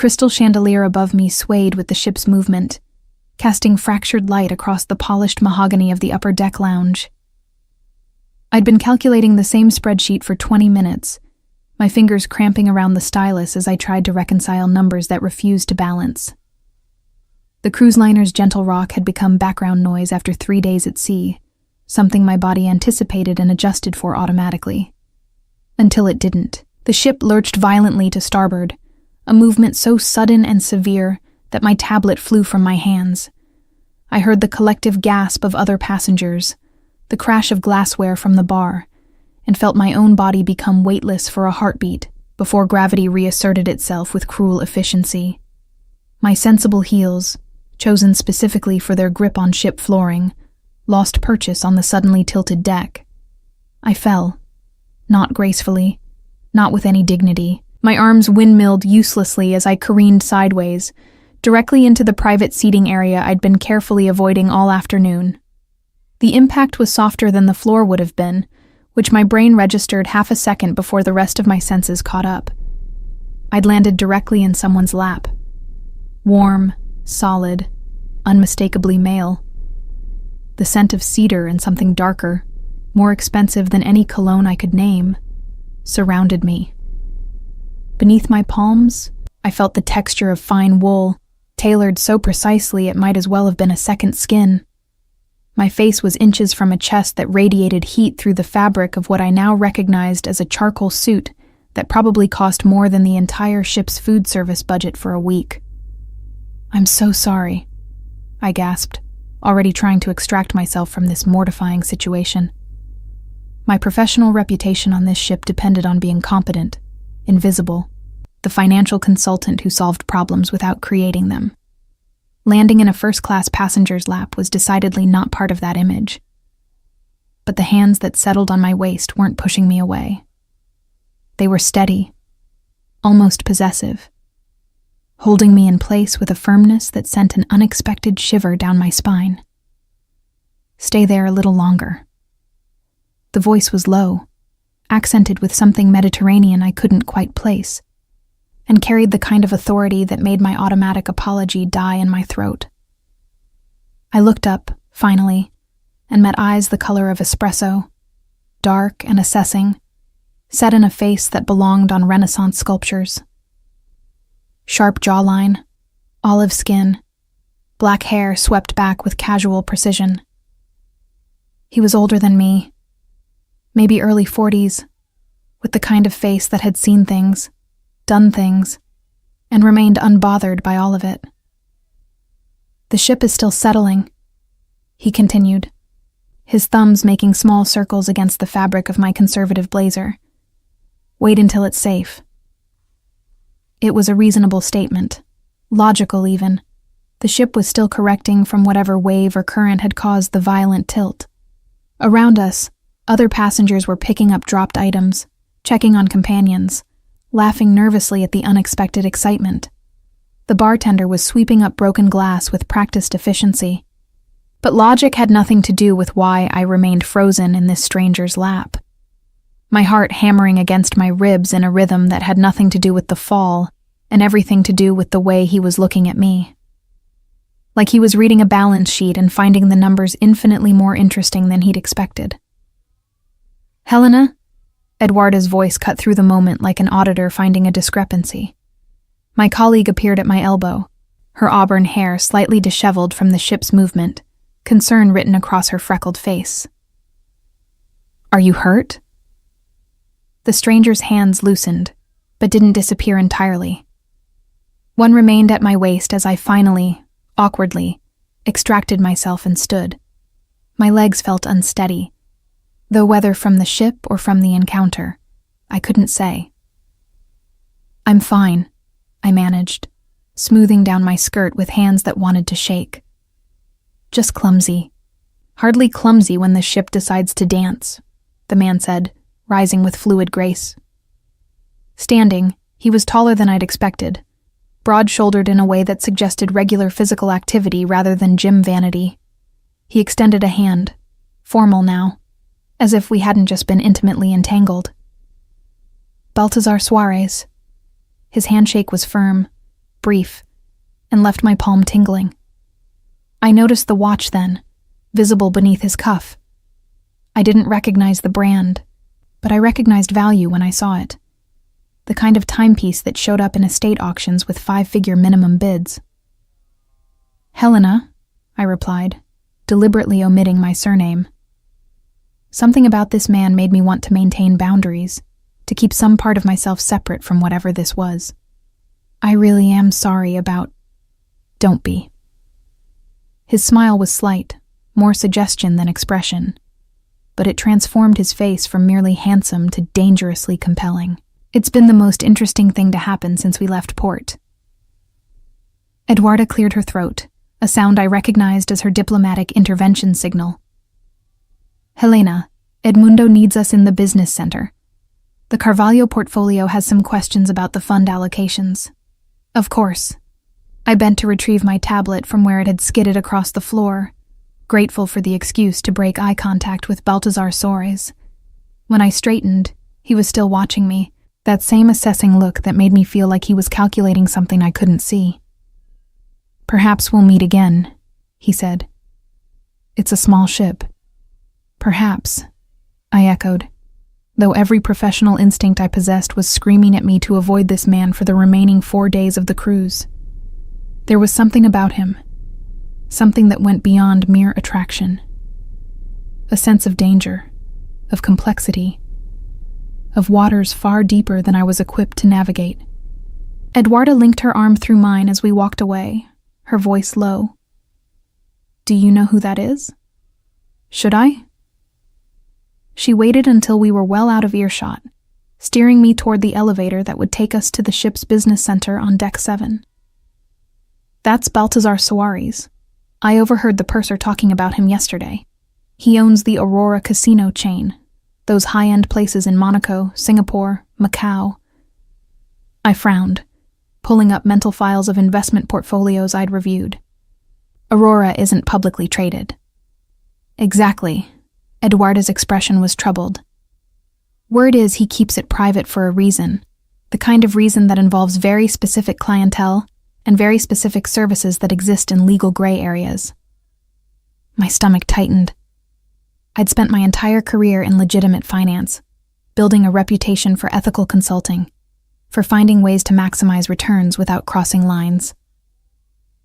crystal chandelier above me swayed with the ship's movement, casting fractured light across the polished mahogany of the upper deck lounge. I'd been calculating the same spreadsheet for 20 minutes, my fingers cramping around the stylus as I tried to reconcile numbers that refused to balance. The cruise liner's gentle rock had become background noise after 3 days at sea, something my body anticipated and adjusted for automatically. Until it didn't. The ship lurched violently to starboard, a movement so sudden and severe that my tablet flew from my hands. I heard the collective gasp of other passengers, the crash of glassware from the bar, and felt my own body become weightless for a heartbeat before gravity reasserted itself with cruel efficiency. My sensible heels, chosen specifically for their grip on ship flooring, lost purchase on the suddenly tilted deck. I fell, not gracefully, not with any dignity. My arms windmilled uselessly as I careened sideways, directly into the private seating area I'd been carefully avoiding all afternoon. The impact was softer than the floor would have been, which my brain registered half a second before the rest of my senses caught up. I'd landed directly in someone's lap. Warm, solid, unmistakably male. The scent of cedar and something darker, more expensive than any cologne I could name, surrounded me. Beneath my palms, I felt the texture of fine wool, tailored so precisely it might as well have been a second skin. My face was inches from a chest that radiated heat through the fabric of what I now recognized as a charcoal suit that probably cost more than the entire ship's food service budget for a week. "I'm so sorry," I gasped, already trying to extract myself from this mortifying situation. My professional reputation on this ship depended on being competent, invisible, the financial consultant who solved problems without creating them. Landing in a first-class passenger's lap was decidedly not part of that image. But the hands that settled on my waist weren't pushing me away. They were steady, almost possessive, holding me in place with a firmness that sent an unexpected shiver down my spine. "Stay there a little longer." The voice was low, accented with something Mediterranean I couldn't quite place, and carried the kind of authority that made my automatic apology die in my throat. I looked up, finally, and met eyes the color of espresso, dark and assessing, set in a face that belonged on Renaissance sculptures. Sharp jawline, olive skin, black hair swept back with casual precision. He was older than me, maybe early 40s, with the kind of face that had seen things, done things, and remained unbothered by all of it. "The ship is still settling," he continued, his thumbs making small circles against the fabric of my conservative blazer. "Wait until it's safe." It was a reasonable statement, logical even. The ship was still correcting from whatever wave or current had caused the violent tilt. Around us, other passengers were picking up dropped items, checking on companions, laughing nervously at the unexpected excitement. The bartender was sweeping up broken glass with practiced efficiency. But logic had nothing to do with why I remained frozen in this stranger's lap. My heart hammering against my ribs in a rhythm that had nothing to do with the fall and everything to do with the way he was looking at me. Like he was reading a balance sheet and finding the numbers infinitely more interesting than he'd expected. "Helena?" Eduarda's voice cut through the moment like an auditor finding a discrepancy. My colleague appeared at my elbow, her auburn hair slightly disheveled from the ship's movement, concern written across her freckled face. "Are you hurt?" The stranger's hands loosened, but didn't disappear entirely. One remained at my waist as I finally, awkwardly, extracted myself and stood. My legs felt unsteady, though whether from the ship or from the encounter, I couldn't say. "I'm fine," I managed, smoothing down my skirt with hands that wanted to shake. "Just clumsy. Hardly clumsy when the ship decides to dance," the man said, rising with fluid grace. Standing, he was taller than I'd expected, broad-shouldered in a way that suggested regular physical activity rather than gym vanity. He extended a hand, formal now, as if we hadn't just been intimately entangled. "Balthazar Suarez." His handshake was firm, brief, and left my palm tingling. I noticed the watch then, visible beneath his cuff. I didn't recognize the brand, but I recognized value when I saw it. The kind of timepiece that showed up in estate auctions with 5-figure minimum bids. Helena, I replied, deliberately omitting my surname. Something about this man made me want to maintain boundaries, to keep some part of myself separate from whatever this was. I really am sorry about... Don't be. His smile was slight, more suggestion than expression, but it transformed his face from merely handsome to dangerously compelling. It's been the most interesting thing to happen since we left port. Eduarda cleared her throat, a sound I recognized as her diplomatic intervention signal. Helena, Edmundo needs us in the business center. The Carvalho portfolio has some questions about the fund allocations. Of course. I bent to retrieve my tablet from where it had skidded across the floor, grateful for the excuse to break eye contact with Baltazar Soares. When I straightened, he was still watching me, that same assessing look that made me feel like he was calculating something I couldn't see. Perhaps we'll meet again, he said. It's a small ship. Perhaps, I echoed, though every professional instinct I possessed was screaming at me to avoid this man for the remaining 4 days of the cruise. There was something about him, something that went beyond mere attraction. A sense of danger, of complexity, of waters far deeper than I was equipped to navigate. Eduarda linked her arm through mine as we walked away, her voice low. Do you know who that is? Should I? She waited until we were well out of earshot, steering me toward the elevator that would take us to the ship's business center on Deck 7. That's Baltazar Soares. I overheard the purser talking about him yesterday. He owns the Aurora casino chain, those high-end places in Monaco, Singapore, Macau. I frowned, pulling up mental files of investment portfolios I'd reviewed. Aurora isn't publicly traded. Exactly. Eduarda's expression was troubled. Word is he keeps it private for a reason, the kind of reason that involves very specific clientele and very specific services that exist in legal gray areas. My stomach tightened. I'd spent my entire career in legitimate finance, building a reputation for ethical consulting, for finding ways to maximize returns without crossing lines.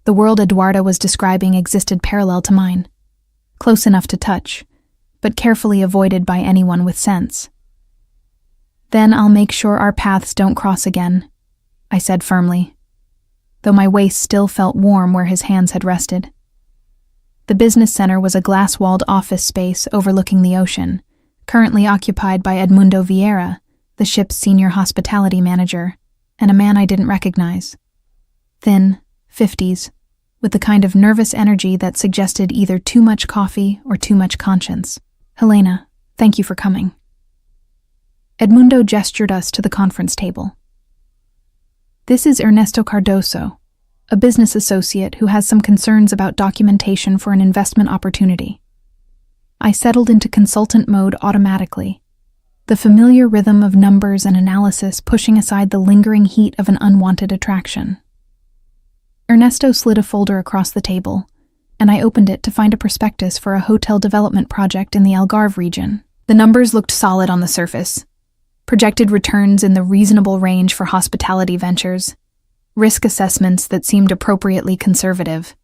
The world Eduarda was describing existed parallel to mine, close enough to touch, but carefully avoided by anyone with sense. Then I'll make sure our paths don't cross again, I said firmly, though my waist still felt warm where his hands had rested. The business center was a glass-walled office space overlooking the ocean, currently occupied by Edmundo Vieira, the ship's senior hospitality manager, and a man I didn't recognize. Thin, 50s, with the kind of nervous energy that suggested either too much coffee or too much conscience. Helena, thank you for coming. Edmundo gestured us to the conference table. This is Ernesto Cardoso, a business associate who has some concerns about documentation for an investment opportunity. I settled into consultant mode automatically, the familiar rhythm of numbers and analysis pushing aside the lingering heat of an unwanted attraction. Ernesto slid a folder across the table, and I opened it to find a prospectus for a hotel development project in the Algarve region. The numbers looked solid on the surface. Projected returns in the reasonable range for hospitality ventures, risk assessments that seemed appropriately conservative.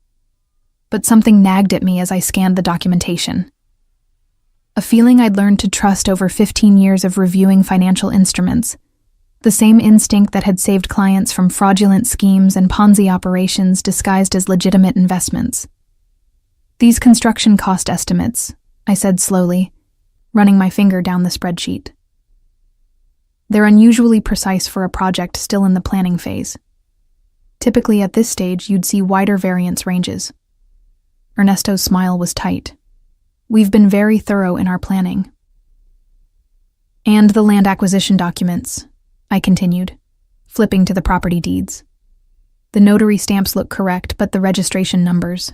But something nagged at me as I scanned the documentation. A feeling I'd learned to trust over 15 years of reviewing financial instruments, the same instinct that had saved clients from fraudulent schemes and Ponzi operations disguised as legitimate investments. These construction cost estimates, I said slowly, running my finger down the spreadsheet. They're unusually precise for a project still in the planning phase. Typically at this stage, you'd see wider variance ranges. Ernesto's smile was tight. We've been very thorough in our planning. And the land acquisition documents, I continued, flipping to the property deeds. The notary stamps look correct, but the registration numbers.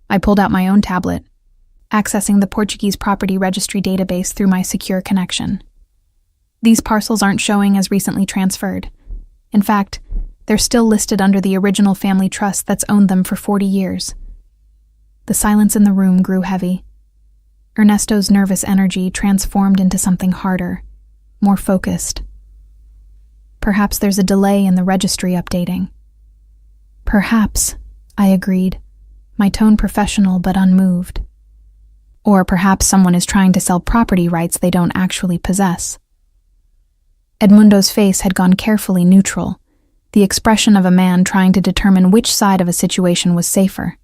I pulled out my own tablet, accessing the Portuguese property registry database through my secure connection. These parcels aren't showing as recently transferred. In fact, They're still listed under the original family trust that's owned them for 40 years. The silence in the room grew heavy. Ernesto's nervous energy transformed into something harder, more focused. Perhaps there's a delay in the registry updating. Perhaps, I agreed, my tone professional but unmoved. Or perhaps someone is trying to sell property rights they don't actually possess. Edmundo's face had gone carefully neutral, the expression of a man trying to determine which side of a situation was safer.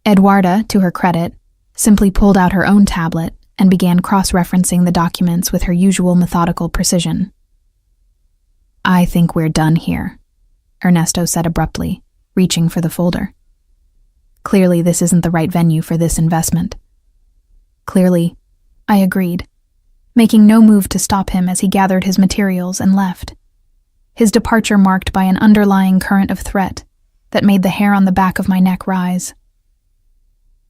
Eduarda, to her credit, simply pulled out her own tablet and began cross-referencing the documents with her usual methodical precision. "I think we're done here," Ernesto said abruptly, reaching for the folder. "Clearly, this isn't the right venue for this investment." "Clearly," I agreed, making no move to stop him as he gathered his materials and left, his departure marked by an underlying current of threat that made the hair on the back of my neck rise.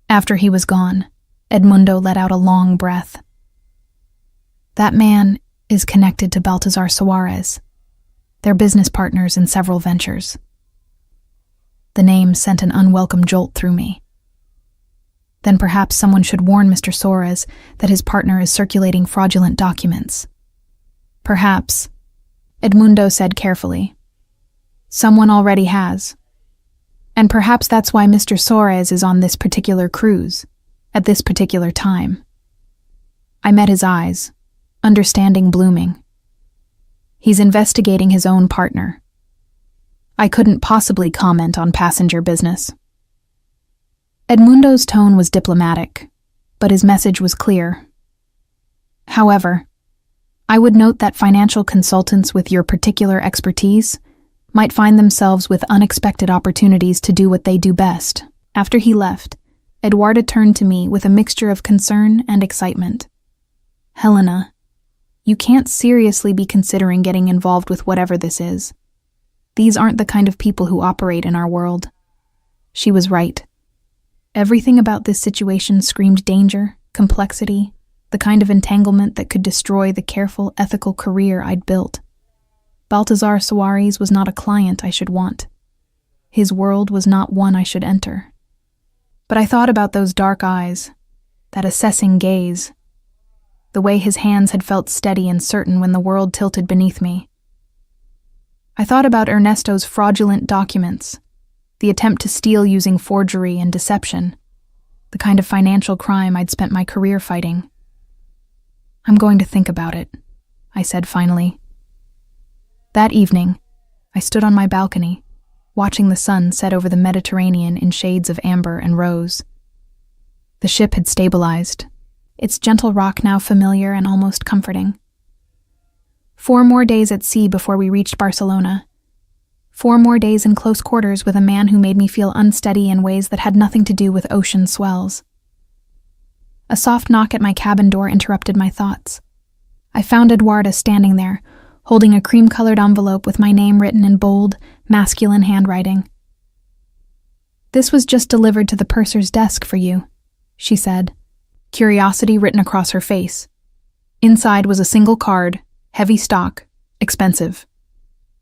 After he was gone, Edmundo let out a long breath. "That man is connected to Baltazar Suarez. They're business partners in several ventures." The name sent an unwelcome jolt through me. Then perhaps someone should warn Mr. Suarez that his partner is circulating fraudulent documents. "Perhaps," Edmundo said carefully. "Someone already has. And perhaps that's why Mr. Suarez is on this particular cruise, at this particular time." I met his eyes, understanding blooming. He's investigating his own partner. I couldn't possibly comment on passenger business. Edmundo's tone was diplomatic, but his message was clear. "However, I would note that financial consultants with your particular expertise might find themselves with unexpected opportunities to do what they do best." After he left, Eduarda turned to me with a mixture of concern and excitement. "Helena, you can't seriously be considering getting involved with whatever this is. These aren't the kind of people who operate in our world." She was right. Everything about this situation screamed danger, complexity, the kind of entanglement that could destroy the careful, ethical career I'd built. Baltazar Suarez was not a client I should want. His world was not one I should enter. But I thought about those dark eyes, that assessing gaze, the way his hands had felt steady and certain when the world tilted beneath me. I thought about Ernesto's fraudulent documents, the attempt to steal using forgery and deception, the kind of financial crime I'd spent my career fighting. "I'm going to think about it," I said finally. That evening, I stood on my balcony, watching the sun set over the Mediterranean in shades of amber and rose. The ship had stabilized, its gentle rock now familiar and almost comforting. 4 more days at sea before we reached Barcelona. 4 more days in close quarters with a man who made me feel unsteady in ways that had nothing to do with ocean swells. A soft knock at my cabin door interrupted my thoughts. I found Eduarda standing there, holding a cream-colored envelope with my name written in bold, masculine handwriting. "This was just delivered to the purser's desk for you," she said, curiosity written across her face. Inside was a single card, heavy stock, expensive.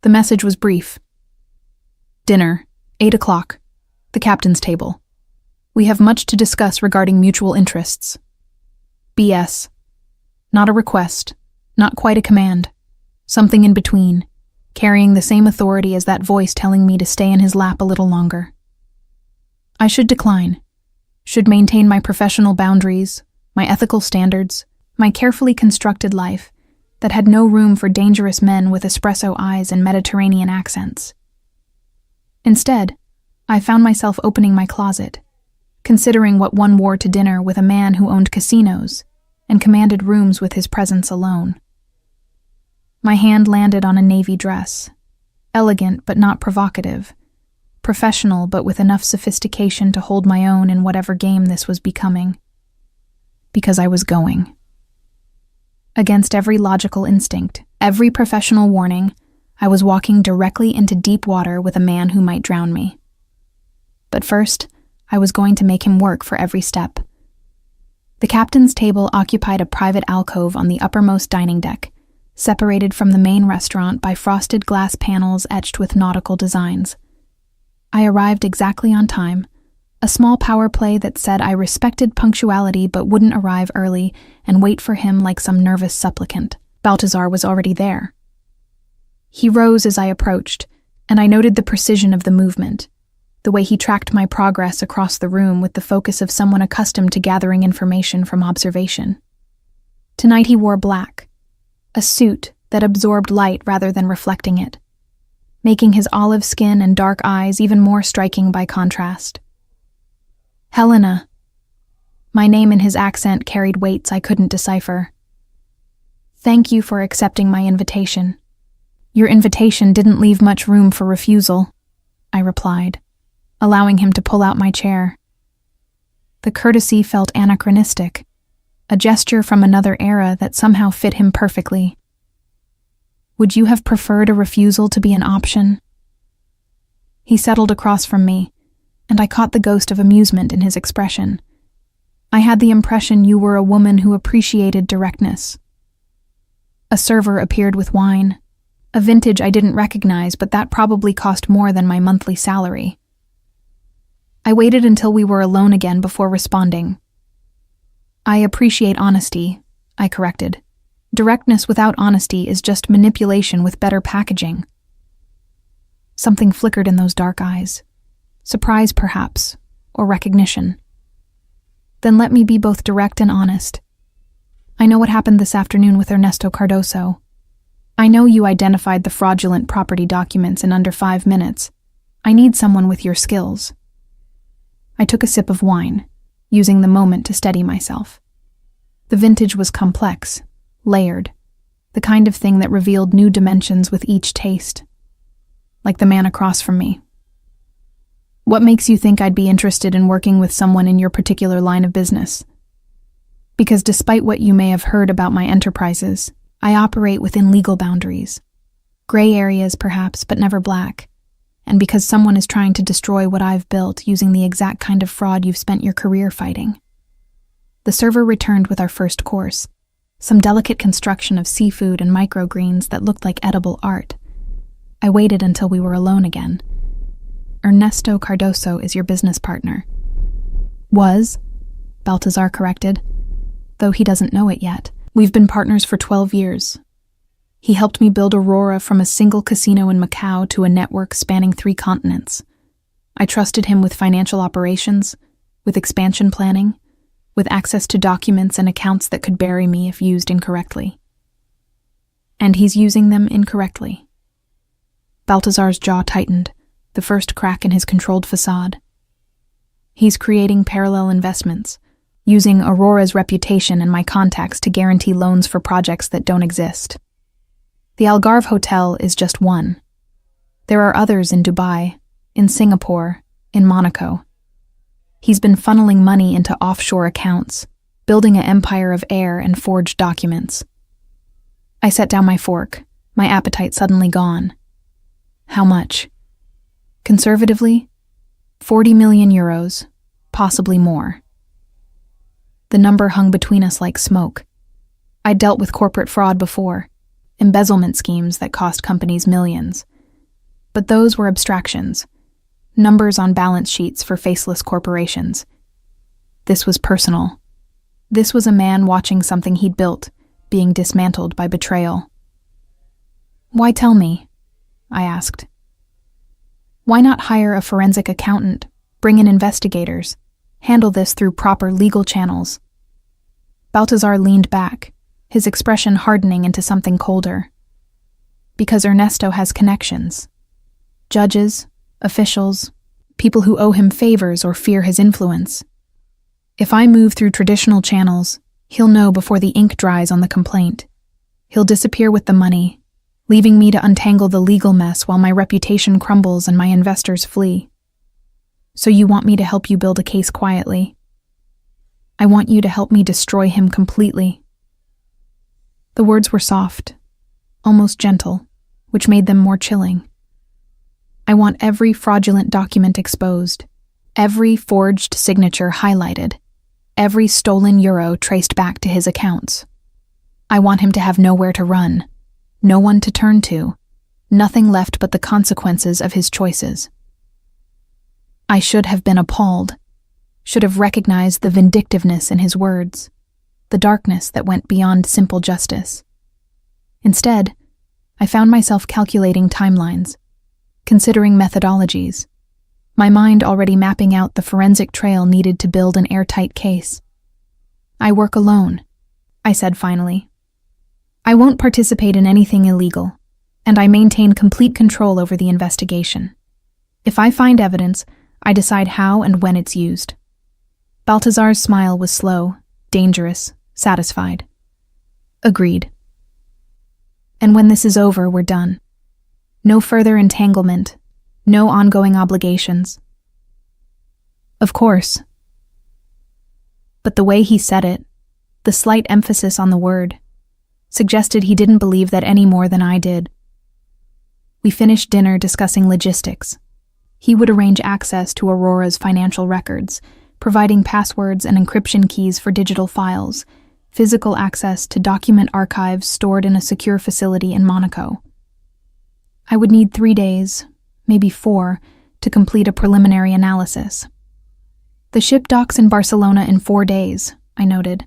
The message was brief. "Dinner, 8 o'clock, the captain's table. We have much to discuss regarding mutual interests. B.S. Not a request, not quite a command. Something in between, carrying the same authority as that voice telling me to stay in his lap a little longer. I should decline, should maintain my professional boundaries, my ethical standards, my carefully constructed life that had no room for dangerous men with espresso eyes and Mediterranean accents. Instead, I found myself opening my closet, considering what one wore to dinner with a man who owned casinos and commanded rooms with his presence alone. My hand landed on a navy dress, elegant but not provocative, professional but with enough sophistication to hold my own in whatever game this was becoming. Because I was going. Against every logical instinct, every professional warning, I was walking directly into deep water with a man who might drown me. But first, I was going to make him work for every step. The captain's table occupied a private alcove on the uppermost dining deck, separated from the main restaurant by frosted glass panels etched with nautical designs. I arrived exactly on time, a small power play that said I respected punctuality but wouldn't arrive early and wait for him like some nervous supplicant. Balthazar was already there. He rose as I approached, and I noted the precision of the movement, the way he tracked my progress across the room with the focus of someone accustomed to gathering information from observation. Tonight he wore black, a suit that absorbed light rather than reflecting it, making his olive skin and dark eyes even more striking by contrast. Helena. My name and his accent carried weights I couldn't decipher. Thank you for accepting my invitation. Your invitation didn't leave much room for refusal, I replied, allowing him to pull out my chair. The courtesy felt anachronistic, a gesture from another era that somehow fit him perfectly. Would you have preferred a refusal to be an option? He settled across from me, and I caught the ghost of amusement in his expression. I had the impression you were a woman who appreciated directness. A server appeared with wine, a vintage I didn't recognize, but that probably cost more than my monthly salary. I waited until we were alone again before responding. I appreciate honesty, I corrected. Directness without honesty is just manipulation with better packaging. Something flickered in those dark eyes. Surprise, perhaps, or recognition. Then let me be both direct and honest. I know what happened this afternoon with Ernesto Cardoso. I know you identified the fraudulent property documents in under 5 minutes. I need someone with your skills. I took a sip of wine, using the moment to steady myself. The vintage was complex, layered, the kind of thing that revealed new dimensions with each taste. Like the man across from me. What makes you think I'd be interested in working with someone in your particular line of business? Because despite what you may have heard about my enterprises, I operate within legal boundaries. Gray areas, perhaps, but never black. And because someone is trying to destroy what I've built using the exact kind of fraud you've spent your career fighting. The server returned with our first course, some delicate construction of seafood and microgreens that looked like edible art. I waited until we were alone again. Ernesto Cardoso is your business partner. Was, Balthazar corrected, though he doesn't know it yet. We've been partners for 12 years. He helped me build Aurora from a single casino in Macau to a network spanning 3 continents. I trusted him with financial operations, with expansion planning, with access to documents and accounts that could bury me if used incorrectly. And he's using them incorrectly. Balthazar's jaw tightened, the first crack in his controlled facade. He's creating parallel investments, using Aurora's reputation and my contacts to guarantee loans for projects that don't exist. The Algarve Hotel is just one. There are others in Dubai, in Singapore, in Monaco. He's been funneling money into offshore accounts, building an empire of air and forged documents. I set down my fork, my appetite suddenly gone. How much? Conservatively, 40 million euros, possibly more. The number hung between us like smoke. I'd dealt with corporate fraud before, embezzlement schemes that cost companies millions. But those were abstractions, numbers on balance sheets for faceless corporations. This was personal. This was a man watching something he'd built, being dismantled by betrayal. Why tell me? I asked. Why not hire a forensic accountant, bring in investigators, handle this through proper legal channels? Balthazar leaned back, his expression hardening into something colder. Because Ernesto has connections. Judges, officials, people who owe him favors or fear his influence. If I move through traditional channels, he'll know before the ink dries on the complaint. He'll disappear with the money, leaving me to untangle the legal mess while my reputation crumbles and my investors flee. So you want me to help you build a case quietly? I want you to help me destroy him completely. The words were soft, almost gentle, which made them more chilling. I want every fraudulent document exposed, every forged signature highlighted, every stolen euro traced back to his accounts. I want him to have nowhere to run, No one to turn to. Nothing left but the consequences of his choices. I should have been appalled, should have recognized the vindictiveness in his words, the darkness that went beyond simple justice. Instead, I found myself calculating timelines, considering methodologies, my mind already mapping out the forensic trail needed to build an airtight case. "I work alone," I said finally. "I won't participate in anything illegal, and I maintain complete control over the investigation. If I find evidence, I decide how and when it's used." Baltazar's smile was slow, dangerous, satisfied. "Agreed. And when this is over, we're done. No further entanglement, no ongoing obligations." Of course. But the way he said it, the slight emphasis on the word, suggested he didn't believe that any more than I did. We finished dinner discussing logistics. He would arrange access to Aurora's financial records, providing passwords and encryption keys for digital files, physical access to document archives stored in a secure facility in Monaco. I would need 3 days, maybe 4, to complete a preliminary analysis. "The ship docks in Barcelona in 4 days," I noted.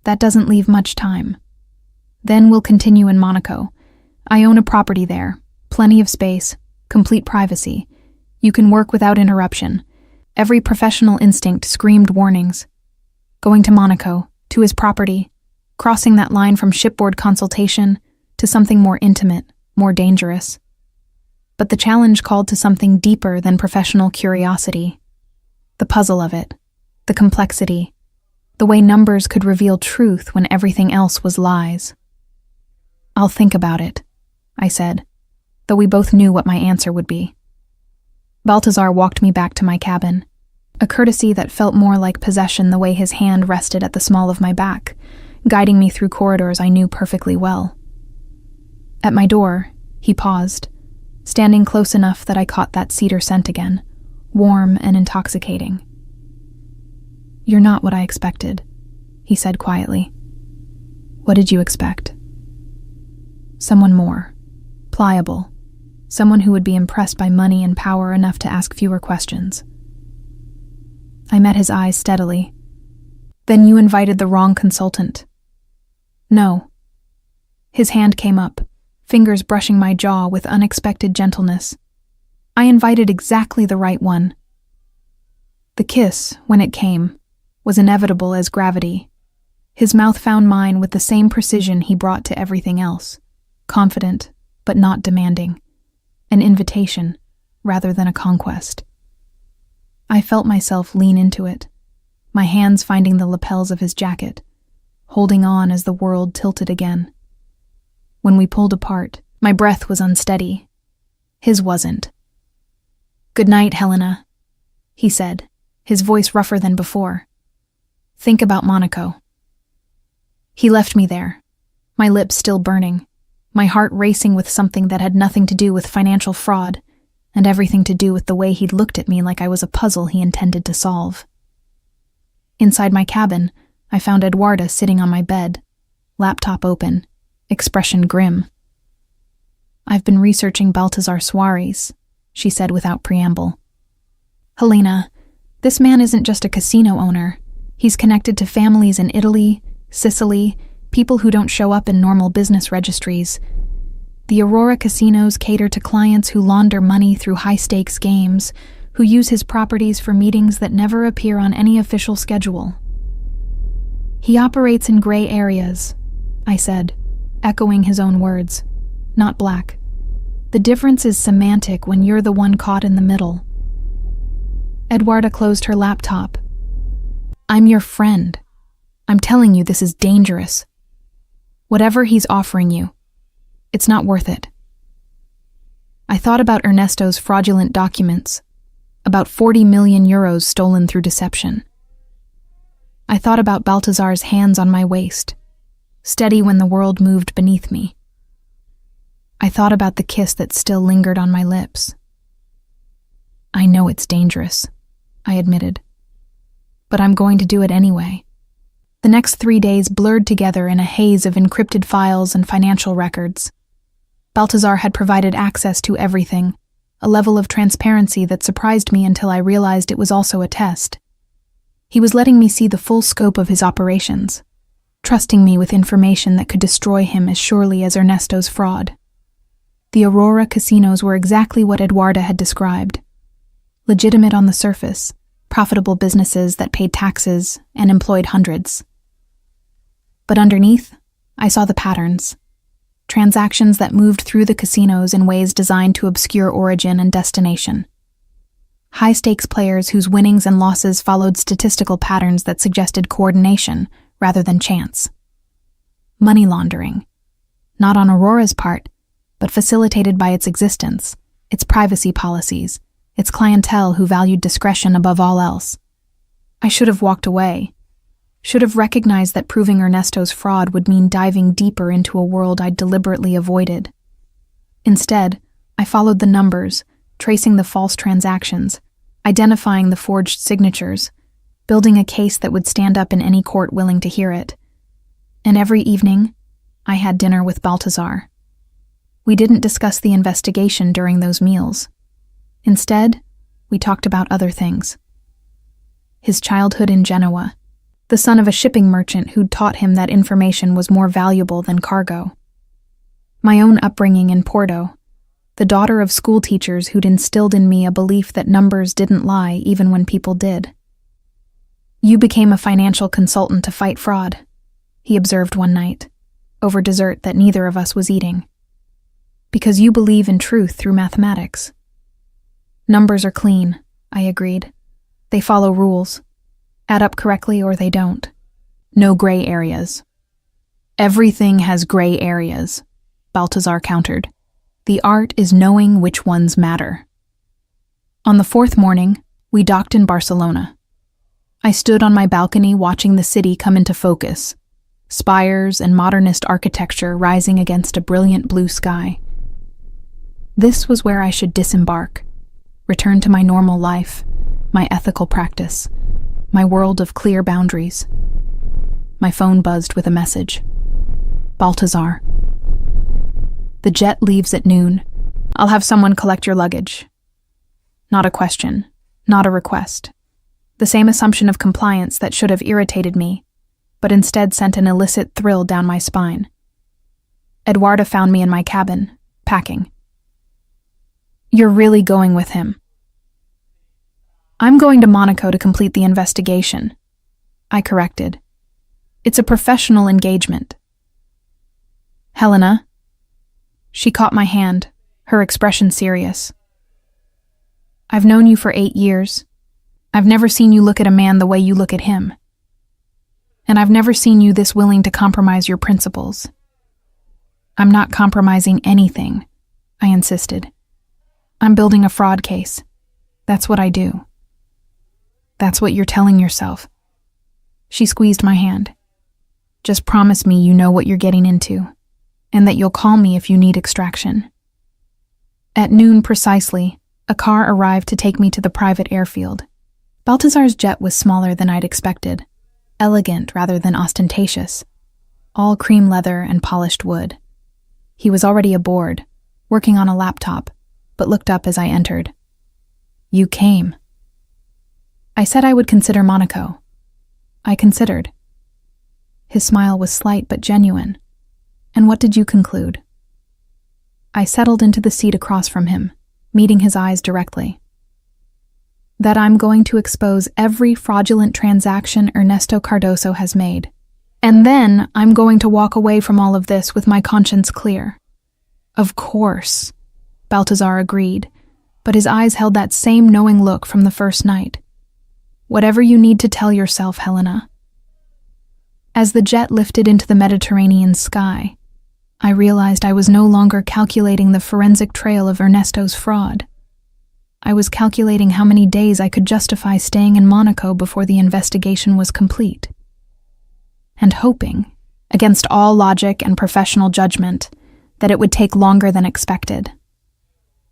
"That doesn't leave much time. Then we'll continue in Monaco. I own a property there, plenty of space, complete privacy. You can work without interruption." Every professional instinct screamed warnings. Going to Monaco, to his property, crossing that line from shipboard consultation to something more intimate, more dangerous. But the challenge called to something deeper than professional curiosity. The puzzle of it, the complexity, the way numbers could reveal truth when everything else was lies. "I'll think about it," I said, though we both knew what my answer would be. Baltazar walked me back to my cabin, a courtesy that felt more like possession the way his hand rested at the small of my back, guiding me through corridors I knew perfectly well. At my door, he paused, standing close enough that I caught that cedar scent again, warm and intoxicating. "You're not what I expected," he said quietly. "What did you expect?" "Someone more, pliable, someone who would be impressed by money and power enough to ask fewer questions." I met his eyes steadily. "Then you invited the wrong consultant." "No." His hand came up, fingers brushing my jaw with unexpected gentleness. "I invited exactly the right one." The kiss, when it came, was inevitable as gravity. His mouth found mine with the same precision he brought to everything else, confident, but not demanding. An invitation, rather than a conquest. I felt myself lean into it, my hands finding the lapels of his jacket, holding on as the world tilted again. When we pulled apart, my breath was unsteady. His wasn't. "Good night, Helena," he said, his voice rougher than before. "Think about Monaco." He left me there, my lips still burning, my heart racing with something that had nothing to do with financial fraud, and everything to do with the way he'd looked at me like I was a puzzle he intended to solve. Inside my cabin, I found Eduarda sitting on my bed, laptop open, expression grim. "I've been researching Baltazar Suarez," she said without preamble. "Helena, this man isn't just a casino owner. He's connected to families in Italy, Sicily, people who don't show up in normal business registries. The Aurora casinos cater to clients who launder money through high-stakes games, who use his properties for meetings that never appear on any official schedule. He operates in gray areas," I said, echoing his own words. "Not black. The difference is semantic when you're the one caught in the middle." Eduarda closed her laptop. "I'm your friend. I'm telling you this is dangerous. Whatever he's offering you, it's not worth it." I thought about Ernesto's fraudulent documents, about 40 million euros stolen through deception. I thought about Baltazar's hands on my waist, steady when the world moved beneath me. I thought about the kiss that still lingered on my lips. "I know it's dangerous," I admitted, "but I'm going to do it anyway." The next 3 days blurred together in a haze of encrypted files and financial records. Baltazar had provided access to everything, a level of transparency that surprised me until I realized it was also a test. He was letting me see the full scope of his operations, trusting me with information that could destroy him as surely as Ernesto's fraud. The Aurora casinos were exactly what Eduarda had described. Legitimate on the surface, profitable businesses that paid taxes and employed hundreds. But underneath, I saw the patterns. Transactions that moved through the casinos in ways designed to obscure origin and destination. High-stakes players whose winnings and losses followed statistical patterns that suggested coordination rather than chance. Money laundering. Not on Aurora's part, but facilitated by its existence, its privacy policies, its clientele who valued discretion above all else. I should have walked away. Should have recognized that proving Ernesto's fraud would mean diving deeper into a world I'd deliberately avoided. Instead, I followed the numbers, tracing the false transactions, identifying the forged signatures, building a case that would stand up in any court willing to hear it. And every evening, I had dinner with Baltazar. We didn't discuss the investigation during those meals. Instead, we talked about other things. His childhood in Genoa, the son of a shipping merchant who'd taught him that information was more valuable than cargo. My own upbringing in Porto, the daughter of school teachers who'd instilled in me a belief that numbers didn't lie even when people did. "You became a financial consultant to fight fraud," he observed one night, over dessert that neither of us was eating. "Because you believe in truth through mathematics." "Numbers are clean," I agreed. "They follow rules. Add up correctly or they don't. No gray areas." "Everything has gray areas," Baltazar countered. "The art is knowing which ones matter." On the fourth morning, we docked in Barcelona. I stood on my balcony watching the city come into focus, spires and modernist architecture rising against a brilliant blue sky. This was where I should disembark, return to my normal life, my ethical practice, my world of clear boundaries. My phone buzzed with a message. "Baltazar. The jet leaves at noon. I'll have someone collect your luggage." Not a question, not a request. The same assumption of compliance that should have irritated me, but instead sent an illicit thrill down my spine. Eduarda found me in my cabin, packing. "You're really going with him?" "I'm going to Monaco to complete the investigation," I corrected. "It's a professional engagement." "Helena?" She caught my hand, her expression serious. "I've known you for 8 years. I've never seen you look at a man the way you look at him. And I've never seen you this willing to compromise your principles." "I'm not compromising anything," I insisted. "I'm building a fraud case. That's what I do." "That's what you're telling yourself." She squeezed my hand. "Just promise me you know what you're getting into, and that you'll call me if you need extraction." At noon precisely, a car arrived to take me to the private airfield. Baltazar's jet was smaller than I'd expected, elegant rather than ostentatious, all cream leather and polished wood. He was already aboard, working on a laptop, but looked up as I entered. "You came." I said I would consider Monaco. I considered. His smile was slight but genuine. "And what did you conclude?" I settled into the seat across from him, meeting his eyes directly. "That I'm going to expose every fraudulent transaction Ernesto Cardoso has made. And then I'm going to walk away from all of this with my conscience clear." "Of course," Baltazar agreed, but his eyes held that same knowing look from the first night. "Whatever you need to tell yourself, Helena." As the jet lifted into the Mediterranean sky, I realized I was no longer calculating the forensic trail of Ernesto's fraud. I was calculating how many days I could justify staying in Monaco before the investigation was complete. And hoping, against all logic and professional judgment, that it would take longer than expected.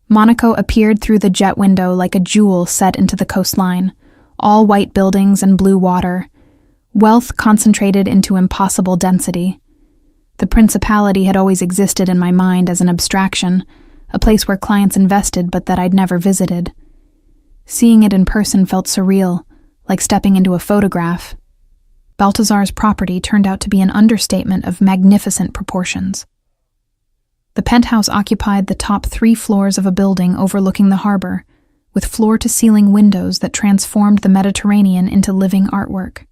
Monaco appeared through the jet window like a jewel set into the coastline, all white buildings and blue water, wealth concentrated into impossible density. The principality had always existed in my mind as an abstraction, a place where clients invested but that I'd never visited. Seeing it in person felt surreal, like stepping into a photograph. Baltazar's property turned out to be an understatement of magnificent proportions. The penthouse occupied the top 3 floors of a building overlooking the harbor, with floor-to-ceiling windows that transformed the Mediterranean into living artwork.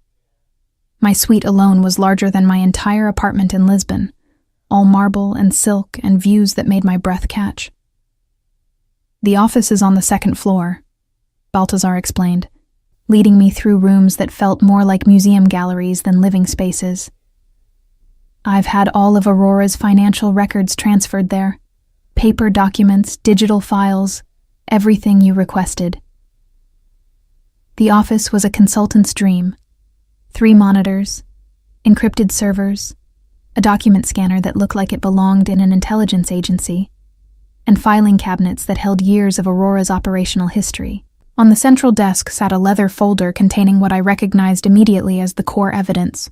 My suite alone was larger than my entire apartment in Lisbon, all marble and silk and views that made my breath catch. The office is on the 2nd floor, Baltazar explained, leading me through rooms that felt more like museum galleries than living spaces. I've had all of Aurora's financial records transferred there. Paper documents, digital files, everything you requested. The office was a consultant's dream. 3 monitors, encrypted servers, a document scanner that looked like it belonged in an intelligence agency, and filing cabinets that held years of Aurora's operational history. On the central desk sat a leather folder containing what I recognized immediately as the core evidence.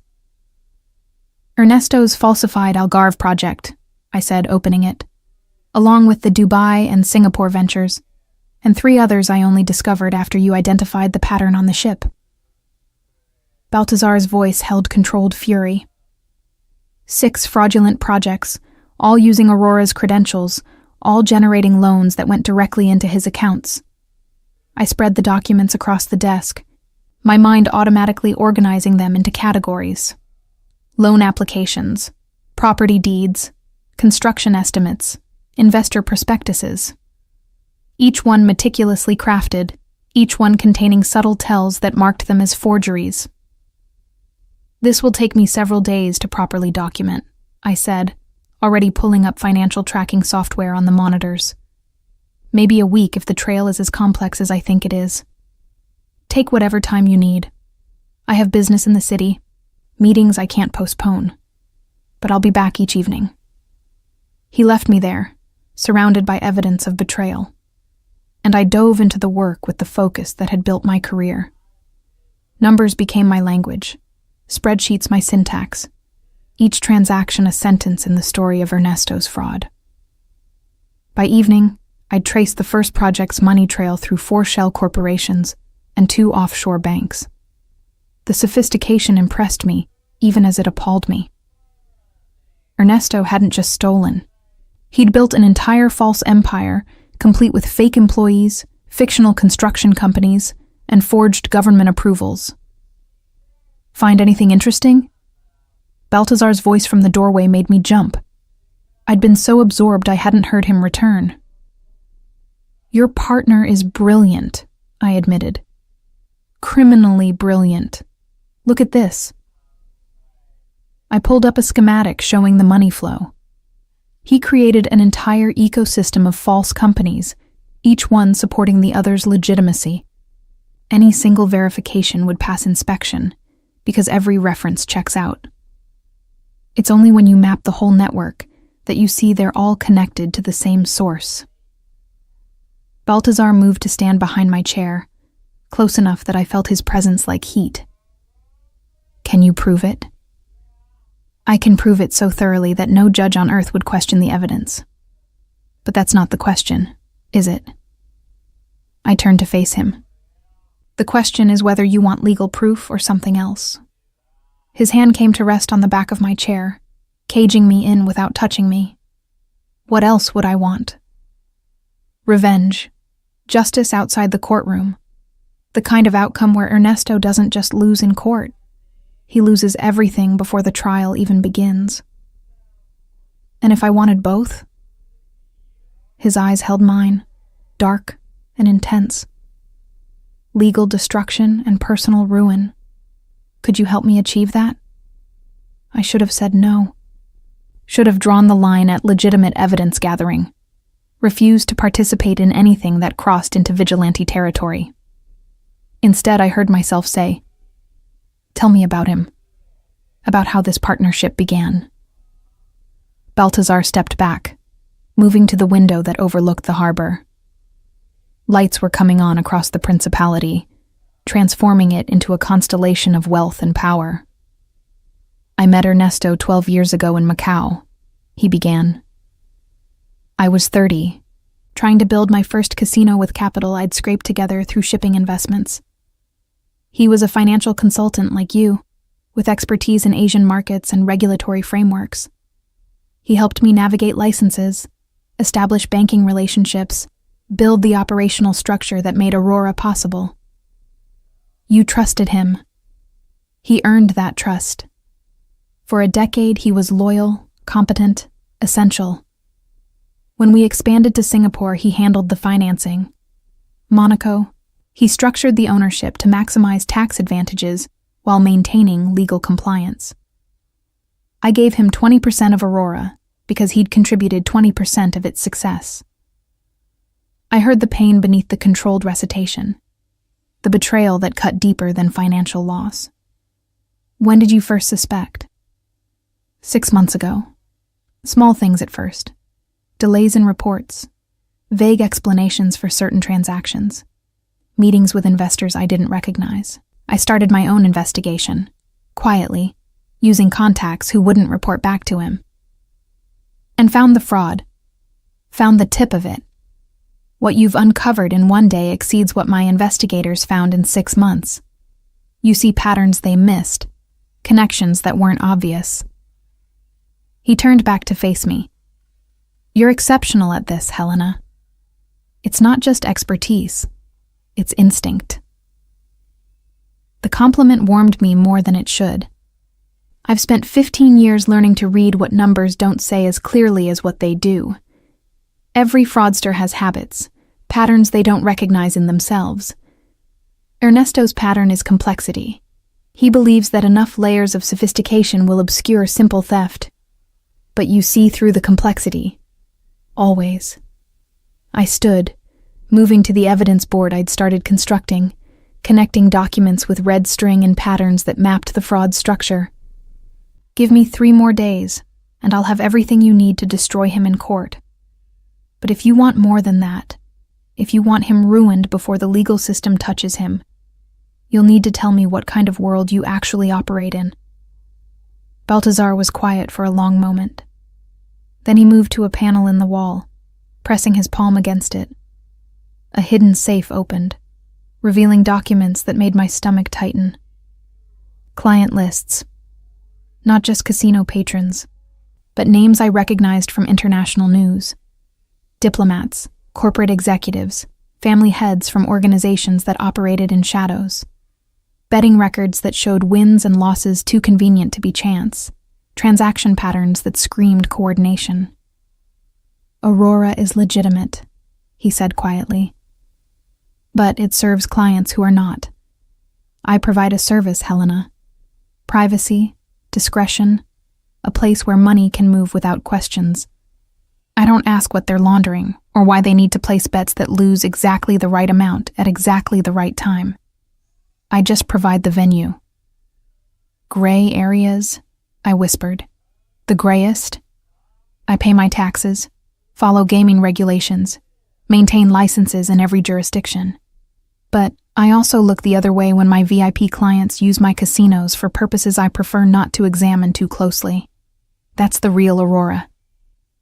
Ernesto's falsified Algarve project, I said, opening it, along with the Dubai and Singapore ventures, and 3 others I only discovered after you identified the pattern on the ship. Baltazar's voice held controlled fury. 6 fraudulent projects, all using Aurora's credentials, all generating loans that went directly into his accounts. I spread the documents across the desk, my mind automatically organizing them into categories. Loan applications, property deeds, construction estimates, investor prospectuses. Each one meticulously crafted, each one containing subtle tells that marked them as forgeries. This will take me several days to properly document, I said, already pulling up financial tracking software on the monitors. Maybe a week if the trail is as complex as I think it is. Take whatever time you need. I have business in the city, meetings I can't postpone, but I'll be back each evening. He left me there, surrounded by evidence of betrayal, and I dove into the work with the focus that had built my career. Numbers became my language, spreadsheets my syntax, each transaction a sentence in the story of Ernesto's fraud. By evening, I'd traced the first project's money trail through 4 shell corporations and 2 offshore banks. The sophistication impressed me, even as it appalled me. Ernesto hadn't just stolen. He'd built an entire false empire, complete with fake employees, fictional construction companies, and forged government approvals. Find anything interesting? Baltazar's voice from the doorway made me jump. I'd been so absorbed I hadn't heard him return. Your partner is brilliant, I admitted. Criminally brilliant. Look at this. I pulled up a schematic showing the money flow. He created an entire ecosystem of false companies, each one supporting the other's legitimacy. Any single verification would pass inspection, because every reference checks out. It's only when you map the whole network that you see they're all connected to the same source. Baltazar moved to stand behind my chair, close enough that I felt his presence like heat. Can you prove it? I can prove it so thoroughly that no judge on earth would question the evidence. But that's not the question, is it? I turned to face him. The question is whether you want legal proof or something else. His hand came to rest on the back of my chair, caging me in without touching me. What else would I want? Revenge. Justice outside the courtroom. The kind of outcome where Ernesto doesn't just lose in court. He loses everything before the trial even begins. And if I wanted both? His eyes held mine, dark and intense. Legal destruction and personal ruin. Could you help me achieve that? I should have said no. Should have drawn the line at legitimate evidence gathering. Refused to participate in anything that crossed into vigilante territory. Instead, I heard myself say, "Tell me about him. About how this partnership began." Baltazar stepped back, moving to the window that overlooked the harbor. Lights were coming on across the principality, transforming it into a constellation of wealth and power. I met Ernesto 12 years ago in Macau, he began. I was 30, trying to build my first casino with capital I'd scraped together through shipping investments. He was a financial consultant like you, with expertise in Asian markets and regulatory frameworks. He helped me navigate licenses, establish banking relationships, build the operational structure that made Aurora possible. You trusted him. He earned that trust. For a decade, he was loyal, competent, essential. When we expanded to Singapore, he handled the financing. Monaco, he structured the ownership to maximize tax advantages while maintaining legal compliance. I gave him 20% of Aurora because he'd contributed 20% of its success. I heard the pain beneath the controlled recitation, the betrayal that cut deeper than financial loss. When did you first suspect? 6 months ago. Small things at first. Delays in reports, vague explanations for certain transactions, meetings with investors I didn't recognize. I started my own investigation, quietly, using contacts who wouldn't report back to him. And found the fraud. Found the tip of it. What you've uncovered in one day exceeds what my investigators found in 6 months. You see patterns they missed, connections that weren't obvious. He turned back to face me. You're exceptional at this, Helena. It's not just expertise, it's instinct. The compliment warmed me more than it should. I've spent 15 years learning to read what numbers don't say as clearly as what they do. Every fraudster has habits, patterns they don't recognize in themselves. Ernesto's pattern is complexity. He believes that enough layers of sophistication will obscure simple theft. But you see through the complexity. Always. I stood, moving to the evidence board I'd started constructing, connecting documents with red string and patterns that mapped the fraud structure. Give me 3 more days, and I'll have everything you need to destroy him in court. But if you want more than that, if you want him ruined before the legal system touches him, you'll need to tell me what kind of world you actually operate in. Baltazar was quiet for a long moment. Then he moved to a panel in the wall, pressing his palm against it. A hidden safe opened, revealing documents that made my stomach tighten. Client lists. Not just casino patrons, but names I recognized from international news. Diplomats, corporate executives, family heads from organizations that operated in shadows. Betting records that showed wins and losses too convenient to be chance. Transaction patterns that screamed coordination. Aurora is legitimate, he said quietly. But it serves clients who are not. I provide a service, Helena. Privacy, discretion, a place where money can move without questions. I don't ask what they're laundering or why they need to place bets that lose exactly the right amount at exactly the right time. I just provide the venue. Gray areas, I whispered. The grayest? I pay my taxes, follow gaming regulations, maintain licenses in every jurisdiction. But I also look the other way when my VIP clients use my casinos for purposes I prefer not to examine too closely. That's the real Aurora.